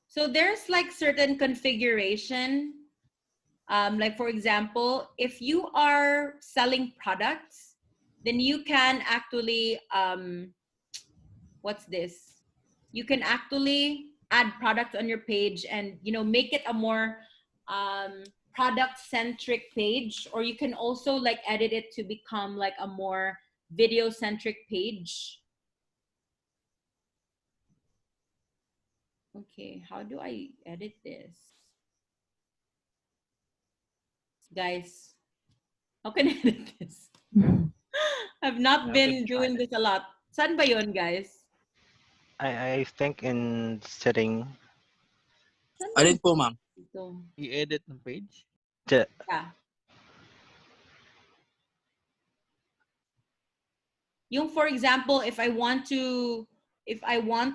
So there's like certain configuration. Like for example, if you are selling products, then you can actually what's this? You can actually add products on your page and make it a more product centric page, or you can also like edit it to become like a more video centric page. Okay, how do I edit this? Guys, how can I edit this? I've not been doing this a lot. Saan ba yun, guys? I think in setting. Alin po, ma'am? Ito. I-edit ng page? Yeah. Yung for example, if I want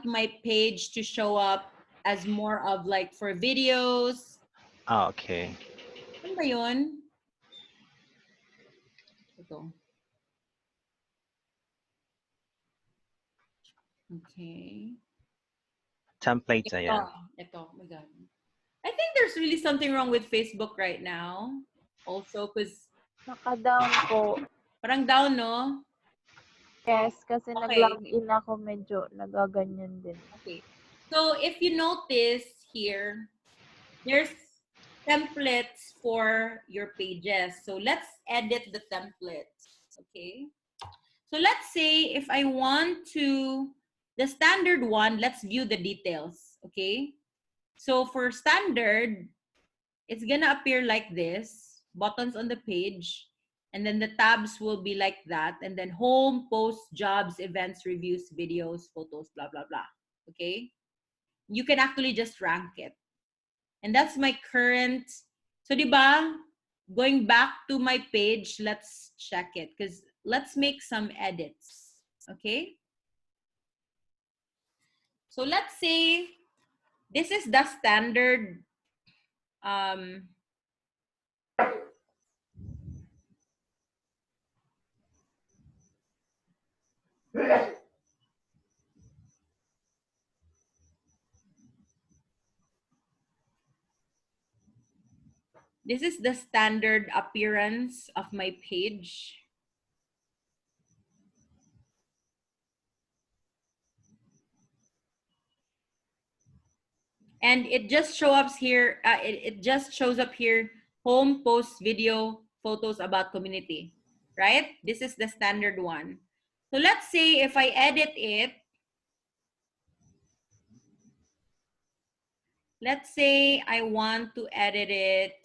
my page to show up as more of like for videos. Oh, okay. Ano ba yun? Ito. Okay. Templates, Ito. yeah. Ito. Oh my God. I think there's really something wrong with Facebook right now. Also, because naka-down po. Parang down, no? Yes, kasi Okay. nag-log in ako, medyo nagaganyan din. Okay. So if you notice here, there's templates for your pages. So let's edit the templates. Okay. So let's say if I want to, the standard one, let's view the details. Okay. So for standard, it's gonna appear like this, buttons on the page, and then the tabs will be like that, and then home, posts, jobs, events, reviews, videos, photos, blah, blah, blah. Okay. You can actually just rank it. And that's my current, so diba, going back to my page, let's check it, because let's make some edits. Okay. So let's say this is the standard this is the standard appearance of my page. And it just shows up here, it just shows up here, home, post, video, photos about community, right? This is the standard one. So let's say if I edit it, let's say I want to edit it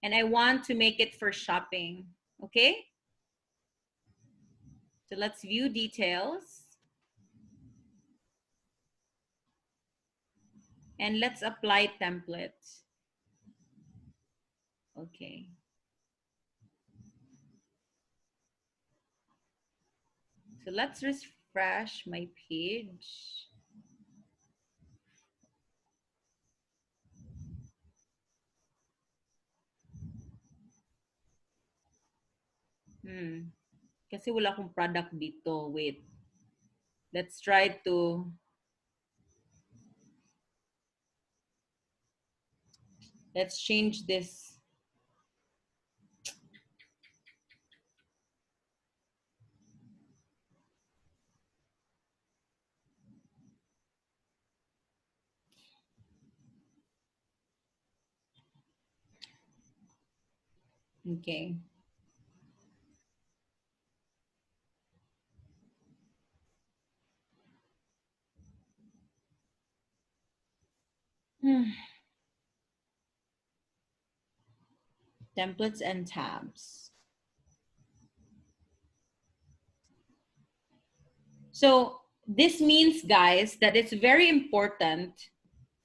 and I want to make it for shopping, okay? So let's view details. And let's apply templates. Okay. So let's refresh my page. Kasi wala akong product dito. Wait. Let's try to Let's change this. Okay. Templates and tabs. So this means, guys, that it's very important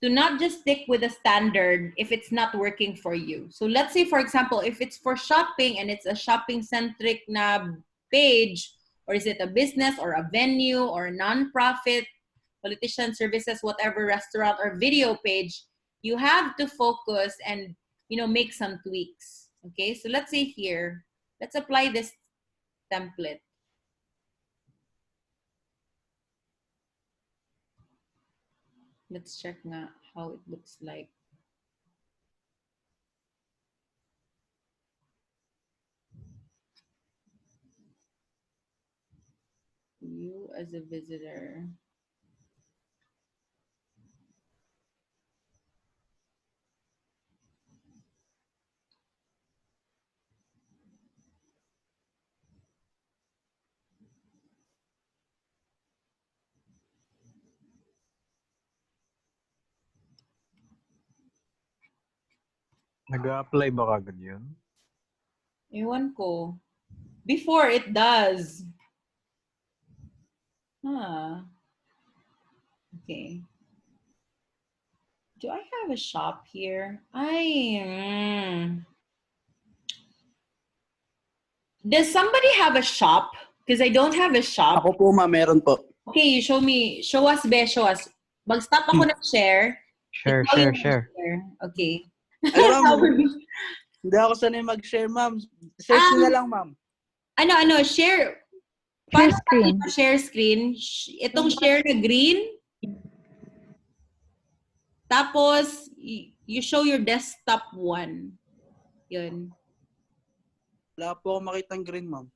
to not just stick with a standard if it's not working for you. So let's say, for example, if it's for shopping and it's a shopping-centric na page, or is it a business or a venue or a non-profit, politician services, whatever, restaurant or video page, you have to focus and, you know, make some tweaks. Okay, so let's say here, let's apply this template. Let's check nga how it looks like. You as a visitor. Nag-a-apply ba kagad yun? Ewan ko. Before it does. Huh. Okay. Do I have a shop here? Does somebody have a shop? Because I don't have a shop. Ako po, ma'am, meron po. Okay, show me. Show us, be. Show us. Mag-stop ako ng share. Share, Ikaw share, yung share. mag-share. Okay. Alam, ma'am, hindi ako sanay mag-share, ma'am. Search nyo na lang, ma'am. Ano, share. Share Paano screen. tayo share screen? Itong share na green. Tapos, you show your desktop one. Yun. Wala po akong makitang green, ma'am.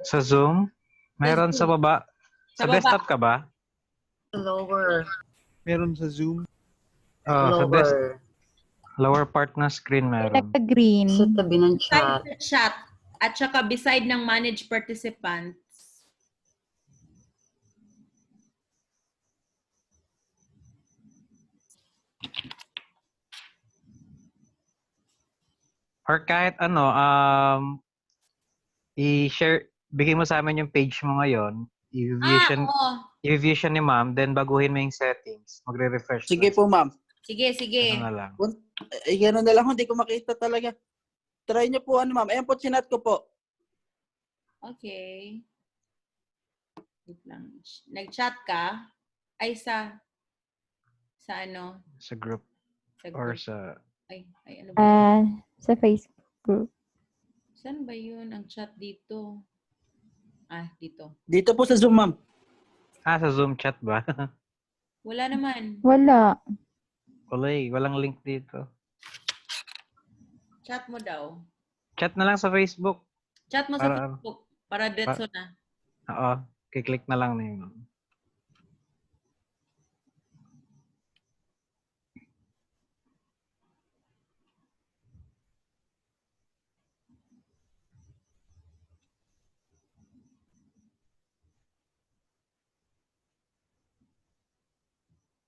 Sa Zoom? Meron sa baba. Sa baba. desktop ka ba? Lower. Meron sa Zoom. Lower. Lower part na screen meron. Nagka-green. Sa tabi ng Beside chat. the chat. At saka beside ng manage participants. Or kahit ano, i-share, bigay mo sa amin yung page mo ngayon, i-view siya ni ma'am, then baguhin mo yung settings, magre-refresh. Sige po, ma'am. Sige. Ano na lang. Gano'n na lang, hindi ko makita talaga. Try nyo po, ma'am. Ayan po, chinat ko po. Okay. Wait lang. Nag-chat ka? Ay, sa ano? Sa group. Sa Or group. sa... Ay, ano ba? Sa Facebook group. Saan ba yun ang chat dito? Dito. Dito po sa Zoom, ma'am. Sa Zoom chat ba? Wala naman. Wala. Walang link dito. Chat mo daw. Chat na lang sa Facebook. Chat mo sa Facebook. Para detso na. Oo. Kiklik na lang na yun.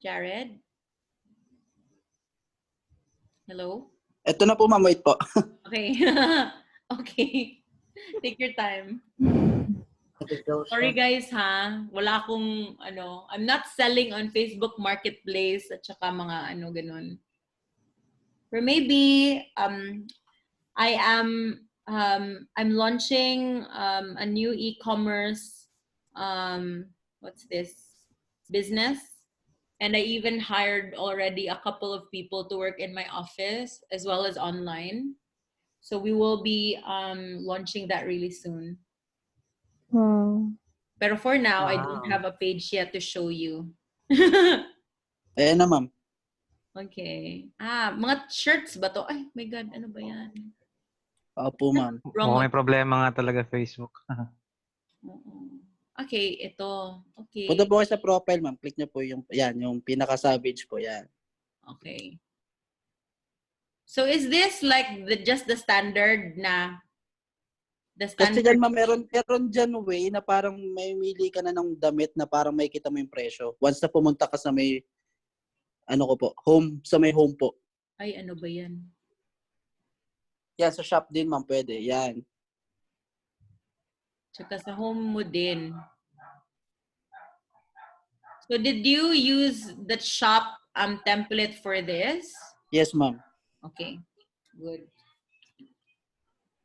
Jared? Hello? Ito na po, ma'am. Wait po. Okay. Okay. Take your time. Sorry guys ha. Wala akong I'm not selling on Facebook Marketplace at saka mga ganun. Or maybe I'm launching a new e-commerce what's this? Business. And I even hired already a couple of people to work in my office as well as online. So we will be launching that really soon. Wow. Pero for now, I don't have a page yet to show you. Ayan na, ma'am. Okay. Mga shirts ba to? Ay, my God, ano ba yan? Opo, ma'am. Mukhang may problema nga talaga Facebook. Oo. Okay, ito. Okay. Punta po kayo sa profile, ma'am. Click niyo po yung, yan, yung pinaka-savage po, yan. Okay. So is this like just the standard na Kasi dyan, ma'am, meron dyan way na parang may mili ka na ng damit na parang may kita mo yung presyo. Once na pumunta ka sa may, ano ko po, sa may home po. Ay, ano ba yan? Yan, sa shop din, ma'am, pwede. Yan. Tsaka sa home mo din. So did you use the shop template for this? Yes, ma'am. Okay, good.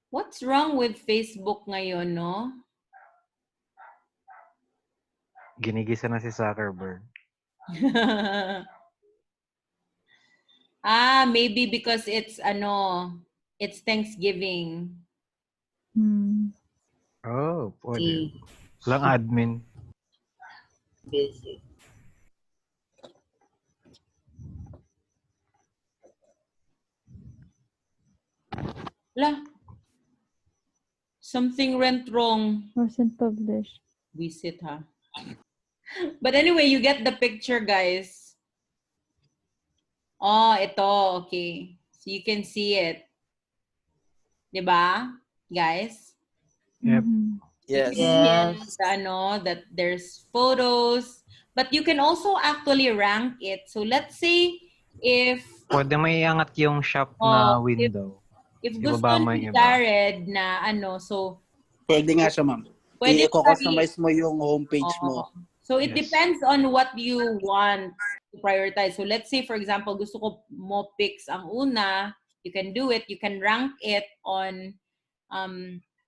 What's wrong with Facebook ngayon, no? Ginigisa na si Zuckerberg. Maybe because it's Thanksgiving. Oh, pwede. Walang admin. Busy. La. Something went wrong. Wasn't published. Visit, ha? But anyway, you get the picture, guys. Oh, ito. Okay. So you can see it. Diba, guys? Yep. Yes. That there's photos. But you can also actually rank it. So let's say if... Pwede may iangat yung shop na window. If gusto Ibaba mo ni yung iba. Jared na so... Pwede nga siya, ma'am. Pwede I-customize mo yung homepage mo. So it depends on what you want to prioritize. So let's say, for example, gusto ko mo pics ang una, you can do it. You can rank it on,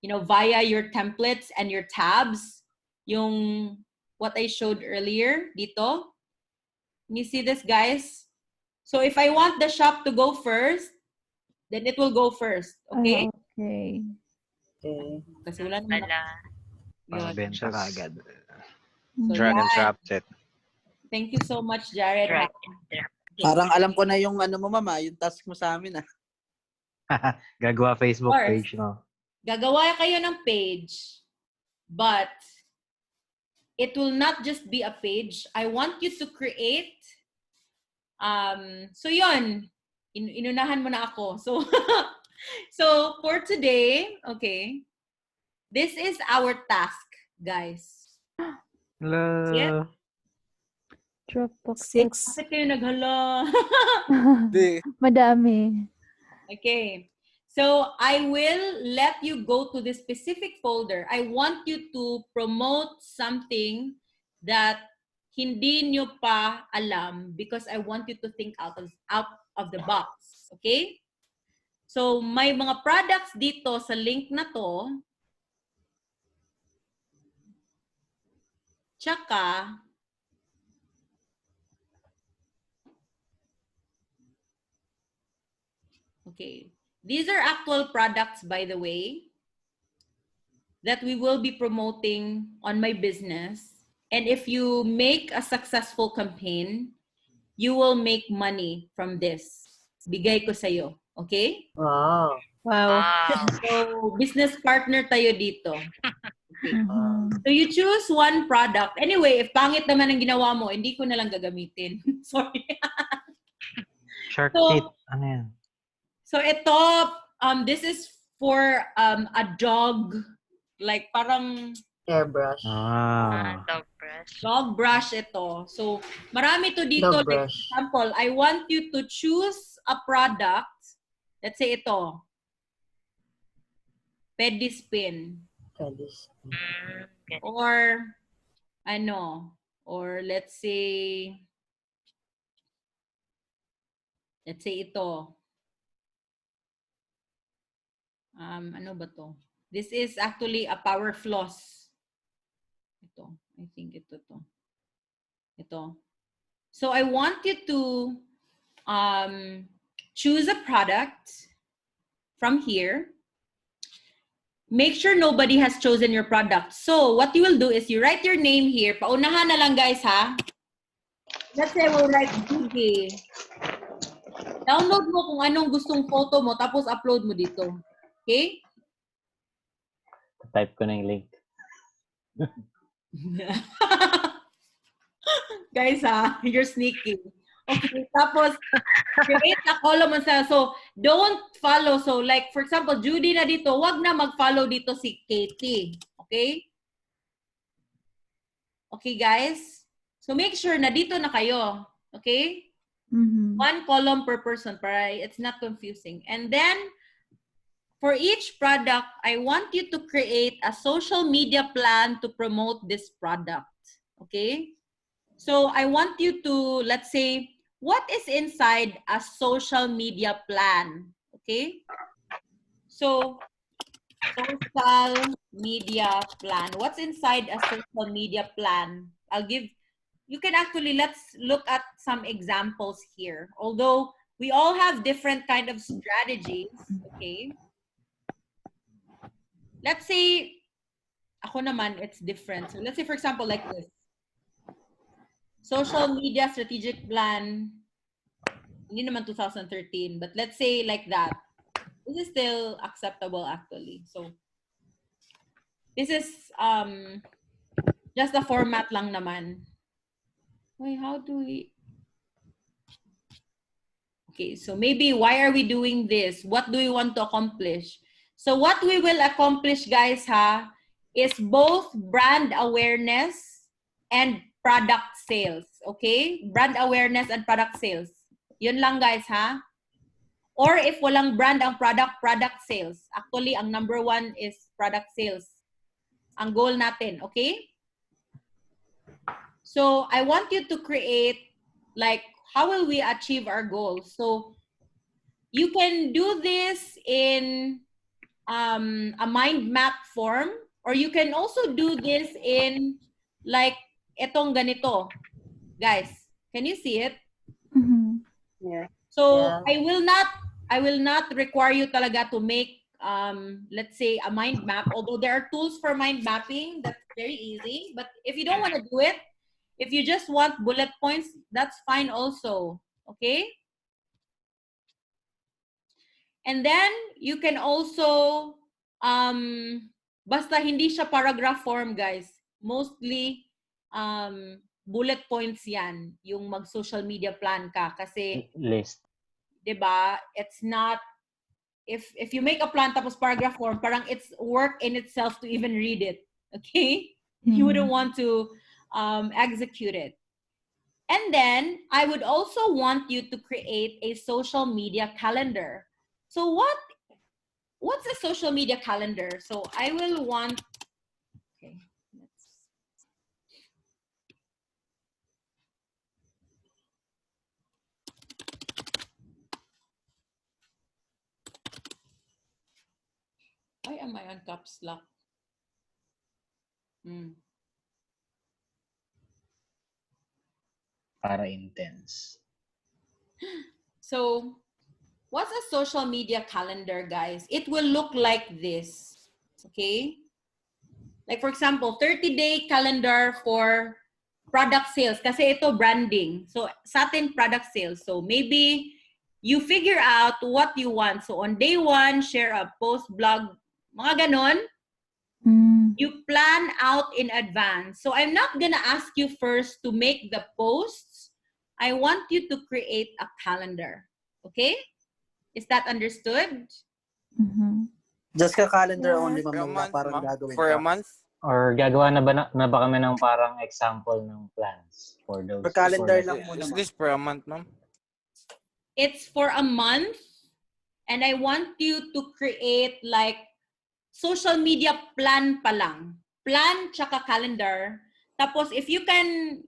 via your templates and your tabs. Yung what I showed earlier dito. Can you see this, guys? So if I want the shop to go first, then it will go first. Okay? Okay. Kasi wala naman Benta ka agad. So Drag and yeah. drop it. Thank you so much, Jared. Parang alam ko na yung ano mo, mama, yung task mo sa amin, Gagawa Facebook Of course. page, no? Gagawa kayo ng page, but it will not just be a page. I want you to create. So yun, inunahan mo na ako. So for today, okay, this is our task, guys. Hello. Dropbox. 6. Bakit kayo naghala? Madami. Okay. So I will let you go to the specific folder. I want you to promote something that hindi nyo pa alam because I want you to think out of the box. Okay? So may mga products dito sa link na to. Tsaka okay. These are actual products, by the way, that we will be promoting on my business. And if you make a successful campaign, you will make money from this. Bigay ko sa'yo. Okay? Wow. So, business partner tayo dito. Okay. So, you choose one product. Anyway, if pangit naman ang ginawa mo, hindi ko na lang gagamitin. Sorry. Shark So, Teeth. Ano yan? So ito, this is for a dog, like parang Airbrush. Dog brush. dog brush ito. So marami to dito. Dog Like, brush. example, I want you to choose a product. Let's say ito. Pedispin. Or or let's say ito. Ano ba to? This is actually a power floss. Ito. I think ito to. Ito. So I want you to choose a product from here. Make sure nobody has chosen your product. So what you will do is you write your name here. Paunahan na lang, guys, ha? Let's say we'll write Judee. Download mo kung anong gustong photo mo, tapos upload mo dito. Okay? Type ko na yung link. Guys, you're sneaky. Okay, tapos, create a column sa, so, don't follow. So, like, for example, Judee na dito, wag na mag-follow dito si Katie. Okay? Okay, guys? So, make sure na dito na kayo. Okay? One column per person para it's not confusing. And then, for each product, I want you to create a social media plan to promote this product. Okay? So I want you to, let's say, what is inside a social media plan? Okay? So, social media plan. What's inside a social media plan? You can actually, let's look at some examples here. Although we all have different kind of strategies, okay? Let's say, ako naman, it's different. So let's say, for example, like this. Social media strategic plan, hindi naman 2013, but let's say like that. This is still acceptable actually. So, this is just the format lang naman. Wait, how do we... Okay, so maybe why are we doing this? What do we want to accomplish? So what we will accomplish, guys, is both brand awareness and product sales. Okay? Brand awareness and product sales. Yun lang, guys, Or if walang brand ang product sales. Actually, ang number one is product sales. Ang goal natin, okay? So, I want you to create, like, how will we achieve our goals? So, you can do this in a mind map form, or you can also do this in, like, etong ganito. Guys, can you see it? Yeah. So, Yeah. I will not require you talaga to make, let's say, a mind map. Although there are tools for mind mapping, that's very easy. But if you don't want to do it, if you just want bullet points, that's fine also. Okay? And then, you can also, basta hindi siya paragraph form, guys. Mostly, bullet points yan, yung mag-social media plan ka. Kasi, List. diba, it's not, if you make a plan tapos paragraph form, parang it's work in itself to even read it. Okay? You wouldn't want to execute it. And then, I would also want you to create a social media calendar. So what's a social media calendar? So I will want, okay, why am I on caps lock? Para intense. So, what's a social media calendar, guys? It will look like this, okay? Like, for example, 30-day calendar for product sales. Kasi ito, branding. So, sa atin, product sales. So, maybe you figure out what you want. So, on day 1, share a post, blog, mga ganon. You plan out in advance. So, I'm not gonna ask you first to make the posts. I want you to create a calendar. Okay? Is that understood? Just ka calendar only, ma'am, na parang gagawin For a ka. month? Or gagawa na ba kami ng parang example ng plans for those? Per calendar lang muna, Is ma'am. this for a month, ma'am? It's for a month. And I want you to create like social media plan pa lang. Plan tsaka calendar. Tapos if you can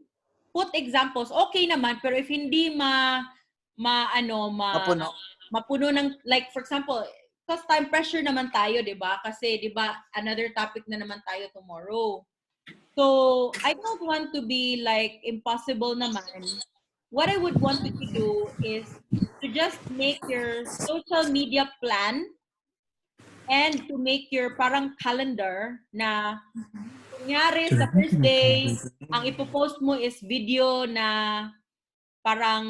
put examples, okay naman. Pero if hindi mapuno ng, like for example, because time pressure naman tayo, di ba? Kasi di ba, another topic na naman tayo tomorrow. So, I don't want to be like impossible naman. What I would want you to do is to just make your social media plan and to make your parang calendar na kunyari sa first day, ang ipopost mo is video na parang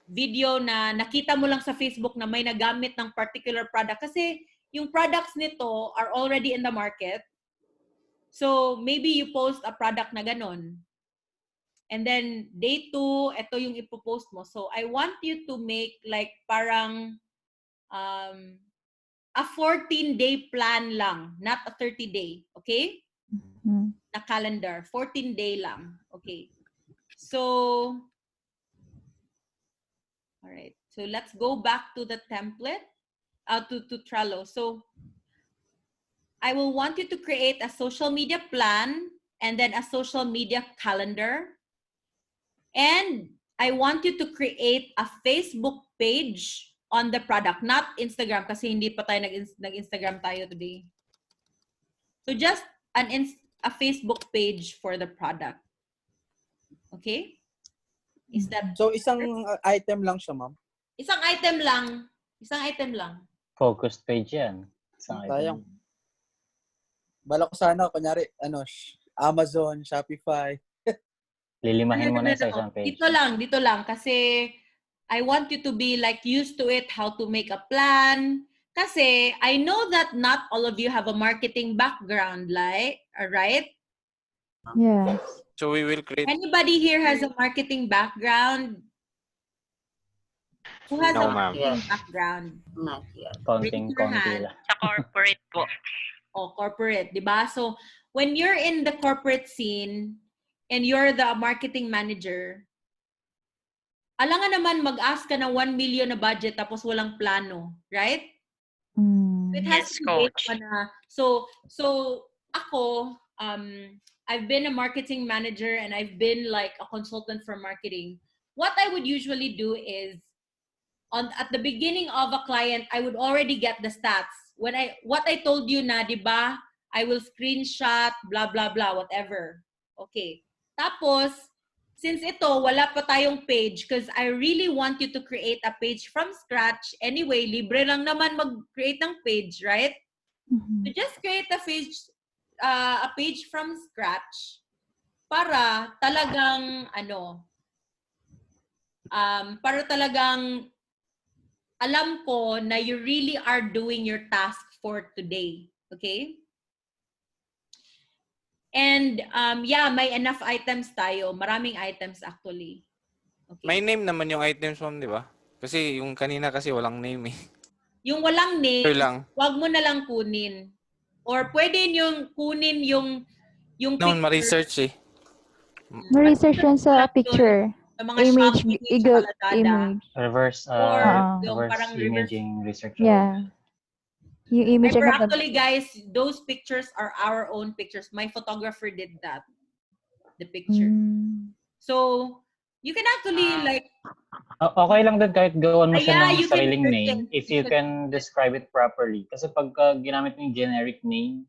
video na nakita mo lang sa Facebook na may nagamit ng particular product. Kasi yung products nito are already in the market. So, maybe you post a product na ganon. And then, day 2, ito yung ipopost mo. So, I want you to make like parang a 14-day plan lang, not a 30-day. Okay? Na calendar. 14-day lang. Okay. So, all right. So, let's go back to the template, to Trello. So, I will want you to create a social media plan and then a social media calendar. And I want you to create a Facebook page on the product, not Instagram kasi hindi pa tayo nag-Instagram tayo today. So just a Facebook page for the product. Okay? Is that So isang item lang siya, ma'am? Isang item lang. Isang item lang. Focused page yan. Isang Sayang. item. Bala ko sana, kunyari, Amazon, Shopify. Lilimahin mo na sa isang page. Dito lang. Kasi I want you to be like used to it, how to make a plan. Kasi I know that not all of you have a marketing background, like, right? Yes. So we will create. Anybody here has a marketing background? Who has a No, ma'am. marketing background? Not yet. Konting konti lang. Sa corporate po. Oh, corporate, di ba? So, when you're in the corporate scene and you're the marketing manager, alangan naman mag-ask ka ng 1 million na budget tapos walang plano, right? It has Yes, to be coach. so ako, I've been a marketing manager and I've been like a consultant for marketing. What I would usually do is at the beginning of a client, I would already get the stats. What I told you na, di ba? I will screenshot, blah, blah, blah, whatever. Okay. Tapos, since ito, wala pa tayong page because I really want you to create a page from scratch. Anyway, libre lang naman mag-create ng page, right? So just create a page from scratch para talagang, para talagang alam ko na you really are doing your task for today. Okay? And may enough items tayo. Maraming items actually. Okay. May name naman yung items, ma'am, di ba? Kasi yung kanina kasi walang name eh. Yung walang name, Sure lang. wag mo na lang kunin. Or pwede yung kunin yung No, ma-research eh. Ma-research yan sa picture. Sa mga Image, Shopee, igo, tsaka Lazada. image. Reverse Yung parang imaging research. Yeah. Yung image Remember, agad. actually, guys, those pictures are our own pictures. My photographer did that. The picture. So, you can actually like... Okay lang din kahit gawan mo siya ng you can sariling search name it. if you can describe it properly. Kasi pagka ginamit mo yung generic name,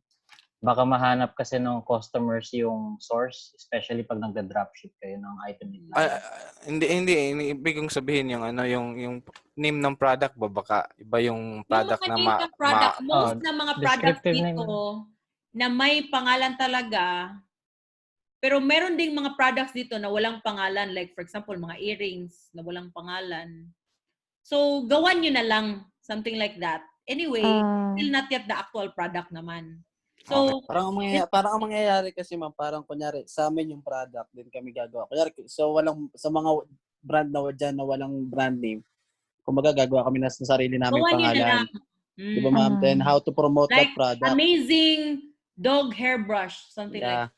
baka mahanap kasi ng customers yung source, especially pag nagda-dropship kayo ng item nila. Hindi ibig kong sabihin yung yung name ng product ba baka iba yung product yung mga name ng product, most ng mga products dito na may pangalan talaga, pero meron ding mga products dito na walang pangalan, like for example, mga earrings na walang pangalan. So, gawan nyo na lang, something like that. Anyway, still not yet the actual product naman. So, parang ang mangyayari kasi, ma'am, parang kunyari sa amin yung product din kami gagawa. Kunyari, so sa mga brand na dyan na walang brand name, kumbaga gagawa kami na sa sarili namin pangalan. Di ba, ma'am? Then how to promote like that product. amazing dog hairbrush, something like that.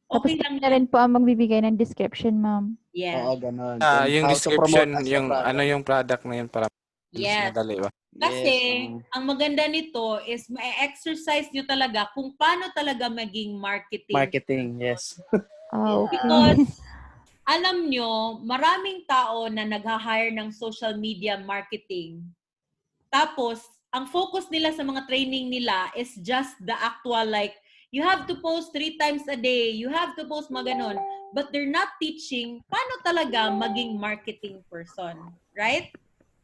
Okay tapos lang na rin po ang magbibigay ng description, ma'am. Yeah. Oo, ganun. Yung description, yung product na yun para madali ba? Kasi, ang maganda nito is ma-exercise nyo talaga kung paano talaga maging marketing. Marketing, yes. Okay. Because, alam nyo, maraming tao na nag-hire ng social media marketing. Tapos, ang focus nila sa mga training nila is just the actual like, you have to post 3 times a day, you have to post mga ganun. But they're not teaching paano talaga maging marketing person. Right?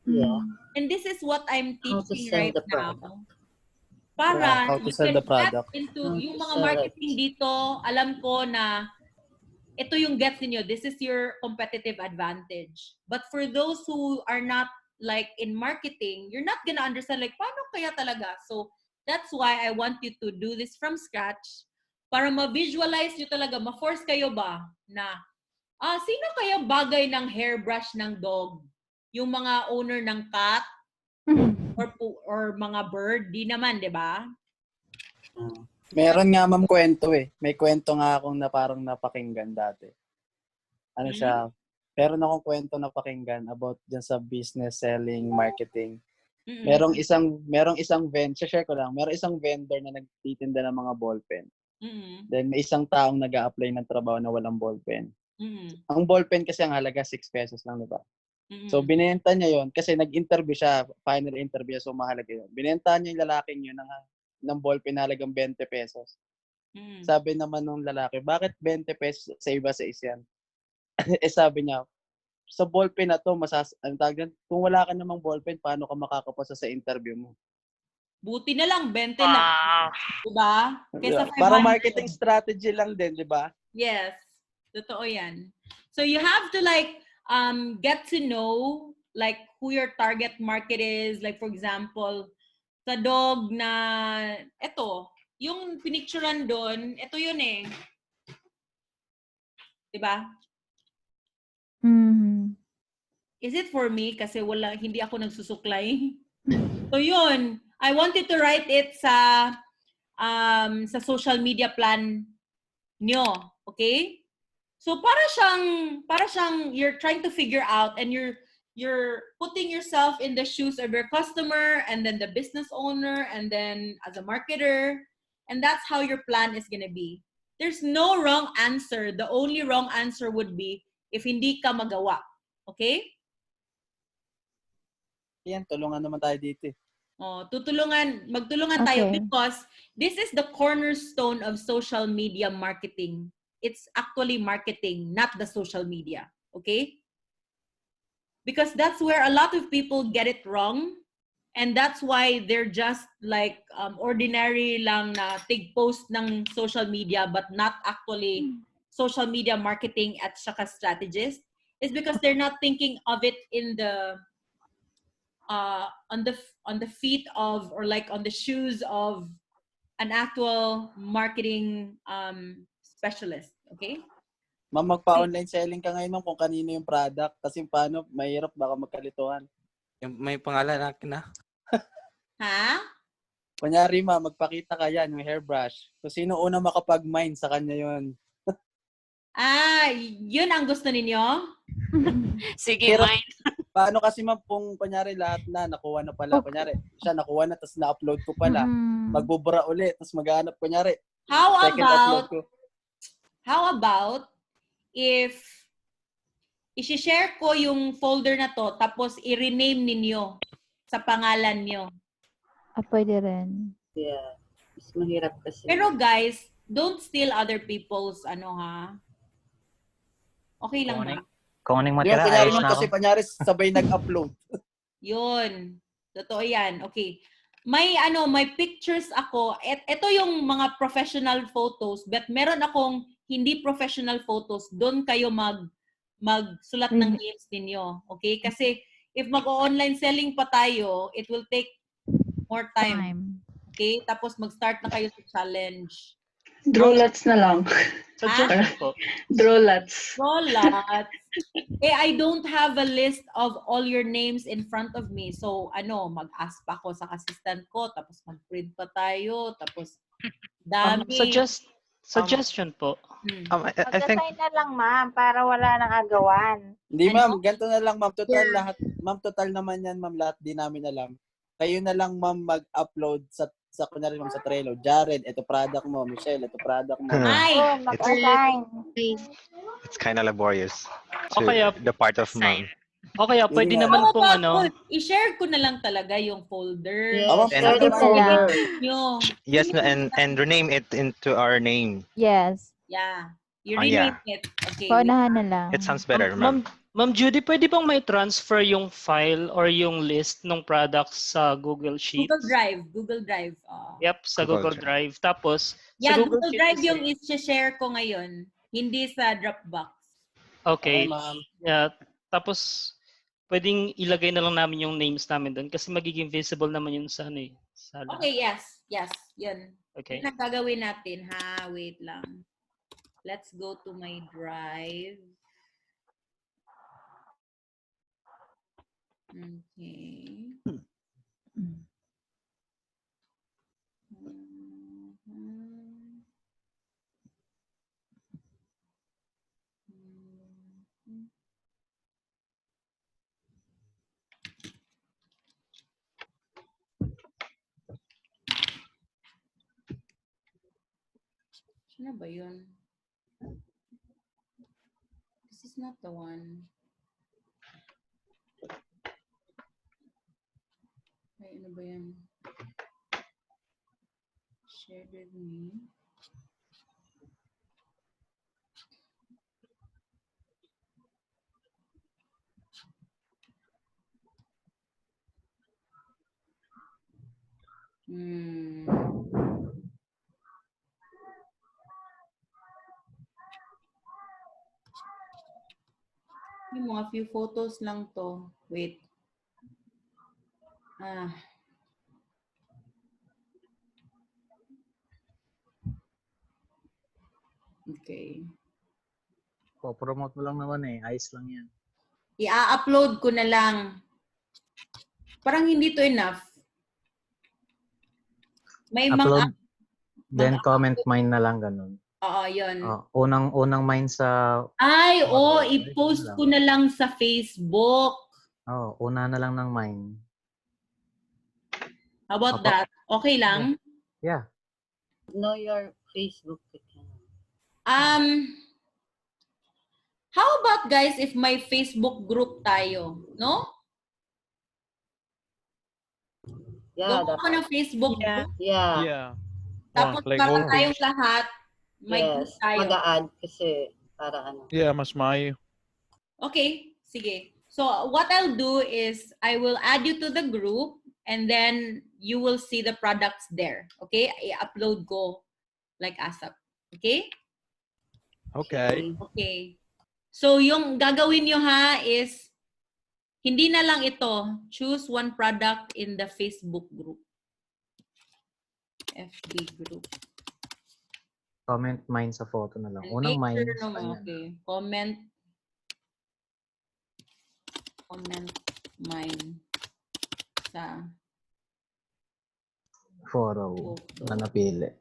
Yeah. And this is what I'm teaching right now. How Para to you sell can the product. get into yung mga marketing dito, alam ko na ito yung gets niyo. This is your competitive advantage. But for those who are not like in marketing, you're not gonna understand like paano kaya talaga. So that's why I want you to do this from scratch para ma-visualize nyo talaga, ma-force kayo ba na sino kaya bagay ng hairbrush ng dog? Yung mga owner ng cat or mga bird, di naman, di ba? Meron nga ma'am kwento eh. May kwento nga akong na parang napakinggan dati. Ano siya, meron akong kwento na pakinggan about dyan sa business, selling, marketing. Merong isang vendor, share ko lang, merong isang vendor na nagtitinda ng mga ballpen. Then may isang taong nag-a-apply ng trabaho na walang ballpen. Ang ballpen kasi ang halaga 6 pesos lang, di ba? So binenta niya yon kasi nag-interview siya, final interview, so mahalaga yun. Binenta niya yung lalaking yun ng ballpen na halagang 20 pesos. Sabi naman ng lalaki, bakit 20 pesos sa iba sa isyan? Sabi niya, sa ballpen na to, kung wala ka namang ballpen, paano ka makakapasa sa interview mo? Buti na lang, 20 lang. Diba? Kesa 500. Parang marketing strategy lang din, di ba? Yes. Totoo yan. So you have to like get to know like who your target market is. Like for example, sa dog na, eto, yung pinicturean doon, eto yun eh. Diba? Is it for me? Kasi hindi ako nagsusuklay. So yun, I wanted to write it sa social media plan nyo. Okay? So para siyang you're trying to figure out and you're putting yourself in the shoes of your customer and then the business owner and then as a marketer, and that's how your plan is gonna be. There's no wrong answer. The only wrong answer would be if hindi ka magawa. Okay? Yan, tulungan naman tayo dito. Magtulungan tayo because this is the cornerstone of social media marketing. It's actually marketing, not the social media. Okay? Because that's where a lot of people get it wrong. And that's why they're just like ordinary lang na tig-post ng social media but not actually social media marketing at saka strategist. It's because they're not thinking of it in the on the feet of or like on the shoes of an actual marketing specialist. Okay? Ma'am, magpa-online selling ka ngayon kung kanino yung product kasi paano, mahirap baka magkalituhan. May pangalan akin na. Ha? Kunyari ma'am, magpakita ka yan, yung hairbrush. So sino una makapag-mine sa kanya yun? Yun ang gusto ninyo? Sige, Pero, mine. paano kasi ma'am kung kunyari lahat na nakuha na pala. Kunyari, siya nakuha na tapos na-upload ko pala. Magbubura ulit tapos maghanap kunyari. How about if i-share ko yung folder na to tapos i-rename ninyo sa pangalan nyo? Pwede rin. Yeah. Mas mahirap kasi. Pero guys, don't steal other people's Okay lang ba? Kung anong matira, kunyari ayos na kasi ako. kunyari sabay nag-upload. Yun. Totoo yan. Okay. May pictures ako. Ito yung mga professional photos, but meron akong hindi professional photos. Doon kayo magsulat ng names ninyo. Okay? Kasi if mag-online selling pa tayo, it will take more time. Okay? Tapos mag-start na kayo sa challenge. Drawlats na lang. Suggestion po. Drawlats. I don't have a list of all your names in front of me. So, mag-ask pa ako sa assistant ko, tapos mag-print pa tayo, tapos dami. Suggestion po. I think Mag-assign na lang, ma'am, para wala nang agawan. Hindi ma'am, ganito na lang ma'am. Total naman yan ma'am, lahat di namin alam. Kayo na lang ma'am mag-upload sa kunyari ma'am sa Trello. Jared, ito product mo. Michelle, ito product mo. Mag-assign. it's kind of laborious. Okay, The part of mom. Okay, pwede naman pong I-share ko na lang talaga yung folder. Yes, and rename it into our name. Yes. Yeah. You rename it. Okay. Paunahan na lang. It sounds better, ma'am. Ma'am Judy, pwede bang may transfer yung file or yung list ng products sa Google Sheets? Google Drive. Yep, sa Google Drive. Tapos, yeah, sa Google Drive yung i-share ko ngayon. Hindi sa Dropbox. Okay. Okay, ma'am. Yeah. Tapos, pwedeng ilagay na lang namin yung names namin doon kasi magiging visible naman yun sa ano eh. Sa lahat. Okay, yes. Yes, yun. Okay. Yun ang gagawin natin, ha? Wait lang. Let's go to my drive. Okay. Ano ba yun? This is not the one. Ay, ano ba yan? Shared with me. Yung mga few photos lang to. Wait. Okay. Po-promote mo lang naman eh. Ayos lang yan. I-upload ko na lang. Parang hindi to enough. May Upload, mga... then comment mine na lang ganun. Oo, yun. Unang mine sa... Ay, i-post ko na lang sa Facebook. Una na lang ng mine. How about that? Okay lang? Yeah. Know your Facebook account. How about guys if may Facebook group tayo, no? Yeah, Gawa ko ng Facebook group. Yeah. Tapos like para whole tayong page. lahat, may group tayo. Mag-a-add kasi para ano. Yeah, mas maayo. Okay, sige. So what I'll do is I will add you to the group and then you will see the products there. Okay? I-upload ko like ASAP. Okay? Okay. Okay. So yung gagawin nyo ha is hindi na lang ito. Choose one product in the Facebook group. FB group. Comment mine sa photo na lang. And Unang make mine. sure naman, okay. Comment mine sa Photo na napili.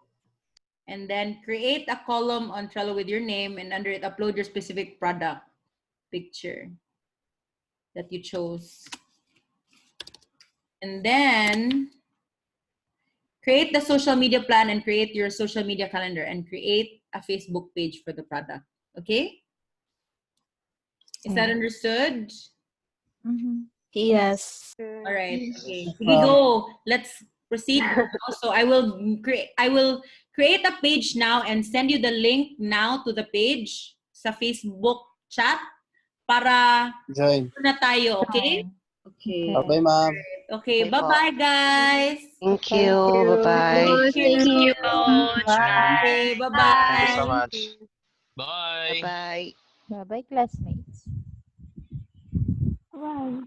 and then create a column on Trello with your name and under it upload your specific product picture that you chose. And then create the social media plan and create your social media calendar and create a Facebook page for the product. Okay? Is that understood? Yes. All right. Okay. Sige, go. Let's proceed. So I will create a page now and send you the link now to the page sa Facebook chat para Join. na tayo, okay? Okay. Okay, ma'am. Okay, bye-bye guys. Thank you. Bye-bye. Thank you. Bye. Okay, Thank you bye-bye. so much. Bye. Bye-bye. Bye-bye, classmates. Bye.